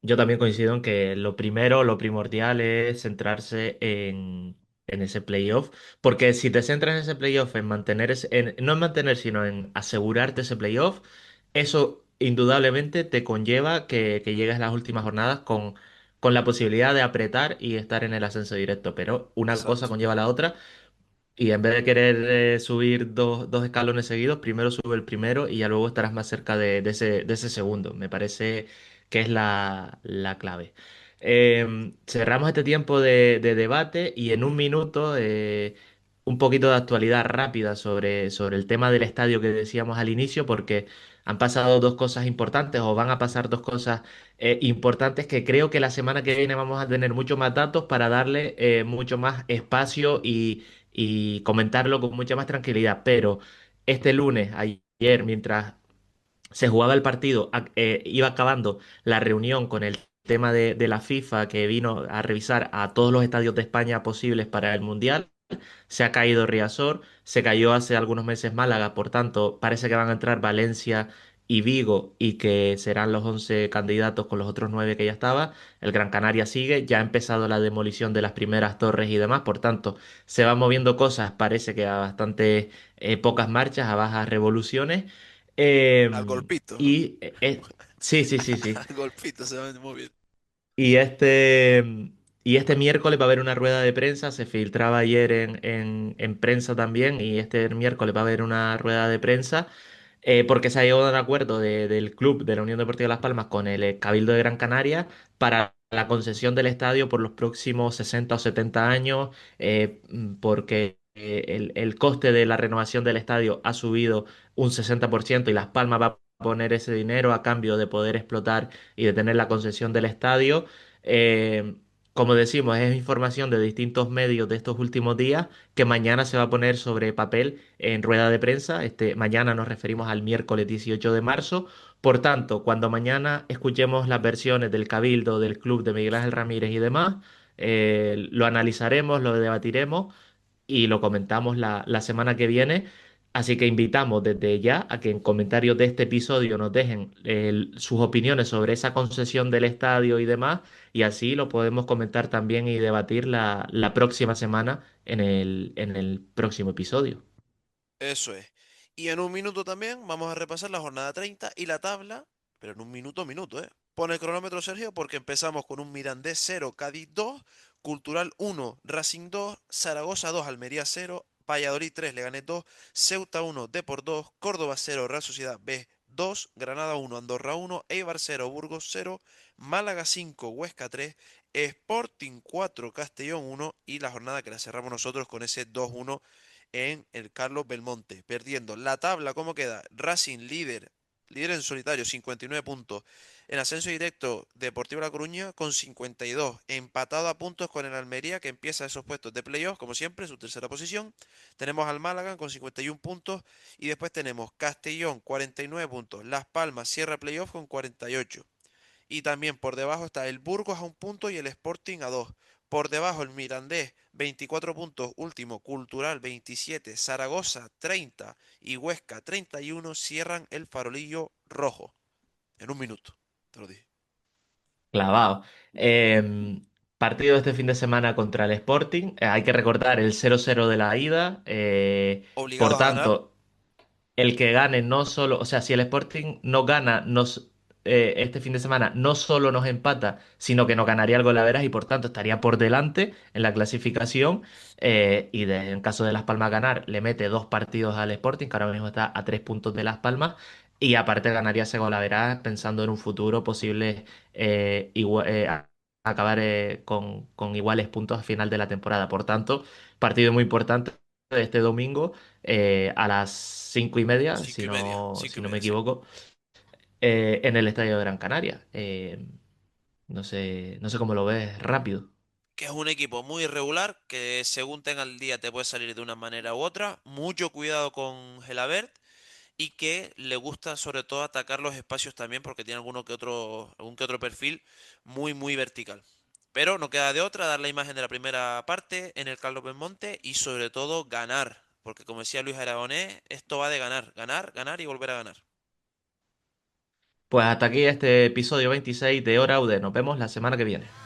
yo también coincido en que lo primero, lo primordial es centrarse en ese playoff, porque si te centras en ese playoff, en mantener no en mantener, sino en asegurarte ese playoff, eso indudablemente te conlleva que llegues a las últimas jornadas con la posibilidad de apretar y estar en el ascenso directo, pero una cosa Exacto. conlleva a la otra. Y en vez de querer subir dos escalones seguidos, primero sube el primero y ya luego estarás más cerca de ese segundo. Me parece que es la clave. Cerramos este tiempo de debate y en un minuto un poquito de actualidad rápida sobre el tema del estadio que decíamos al inicio, porque han pasado dos cosas importantes o van a pasar dos cosas importantes que creo que la semana que viene vamos a tener mucho más datos para darle mucho más espacio y comentarlo con mucha más tranquilidad. Pero este lunes, ayer, mientras se jugaba el partido, iba acabando la reunión con el tema de la FIFA que vino a revisar a todos los estadios de España posibles para el Mundial. Se ha caído Riazor, se cayó hace algunos meses Málaga, por tanto, parece que van a entrar Valencia y Vigo, y que serán los 11 candidatos con los otros 9 que ya estaba. El Gran Canaria sigue, ya ha empezado la demolición de las primeras torres y demás, por tanto, se van moviendo cosas, parece que a bastante pocas marchas, a bajas revoluciones. Al Eh, golpito, ¿no? y sí, sí, sí, sí. Al golpito se va muy bien. Y este miércoles va a haber una rueda de prensa, se filtraba ayer en prensa también, y este miércoles va a haber una rueda de prensa porque se ha llegado a un acuerdo del club de la Unión Deportiva Las Palmas con el Cabildo de Gran Canaria para la concesión del estadio por los próximos 60 o 70 años, porque el coste de la renovación del estadio ha subido un 60% y Las Palmas va a poner ese dinero a cambio de poder explotar y de tener la concesión del estadio. Eh, Como decimos, es información de distintos medios de estos últimos días que mañana se va a poner sobre papel en rueda de prensa. Mañana nos referimos al miércoles 18 de marzo. Por tanto, cuando mañana escuchemos las versiones del Cabildo, del club de Miguel Ángel Ramírez y demás, lo analizaremos, lo debatiremos y lo comentamos la semana que viene. Así que invitamos desde ya a que en comentarios de este episodio nos dejen sus opiniones sobre esa concesión del estadio y demás, y así lo podemos comentar también y debatir la próxima semana en el próximo episodio. Eso es. Y en un minuto también vamos a repasar la jornada 30 y la tabla, pero en un minuto, minuto, ¿eh? Pone el cronómetro, Sergio, porque empezamos con un Mirandés 0, Cádiz 2, Cultural 1, Racing 2, Zaragoza 2, Almería 0, Valladolid 3, Leganés 2, Ceuta 1, Depor 2, Córdoba 0, Real Sociedad B 2, Granada 1, Andorra 1, Eibar 0, Burgos 0, Málaga 5, Huesca 3, Sporting 4, Castellón 1 y la jornada que la cerramos nosotros con ese 2-1 en el Carlos Belmonte, perdiendo. La tabla, ¿cómo queda? Racing líder, líder en solitario, 59 puntos. En ascenso directo, Deportivo La Coruña con 52, empatado a puntos con el Almería, que empieza esos puestos de playoff, como siempre, su tercera posición. Tenemos al Málaga con 51 puntos y después tenemos Castellón, 49 puntos. Las Palmas cierra playoff con 48. Y también por debajo está el Burgos a un punto y el Sporting a dos. Por debajo el Mirandés, 24 puntos, último, Cultural 27, Zaragoza 30 y Huesca 31 cierran el farolillo rojo. En un minuto, te lo dije. Clavado. Partido este fin de semana contra el Sporting. Hay que recordar el 0-0 de la ida. Por Obligados a ganar, tanto, el que gane no solo, o sea, si el Sporting no gana este fin de semana, no solo nos empata, sino que nos ganaría el Golaveras y por tanto estaría por delante en la clasificación. En caso de Las Palmas ganar, le mete 2 partidos al Sporting, que ahora mismo está a 3 puntos de Las Palmas. Y aparte ganaría ese Golaveras pensando en un futuro posible, acabar con iguales puntos al final de la temporada. Por tanto, partido muy importante de este domingo a las 5:30, cinco si y media, no, cinco si y no me media, sí. equivoco, en el Estadio de Gran Canaria. No sé cómo lo ves rápido. Que es un equipo muy irregular, que según tenga el día te puede salir de una manera u otra. Mucho cuidado con Gelabert y que le gusta sobre todo atacar los espacios también porque tiene algún que otro perfil muy vertical. Pero no queda de otra dar la imagen de la primera parte en el Carlos Belmonte y sobre todo ganar, porque como decía Luis Aragonés, esto va de ganar, ganar, ganar y volver a ganar. Pues hasta aquí este episodio 26 de Hora UD. Nos vemos la semana que viene.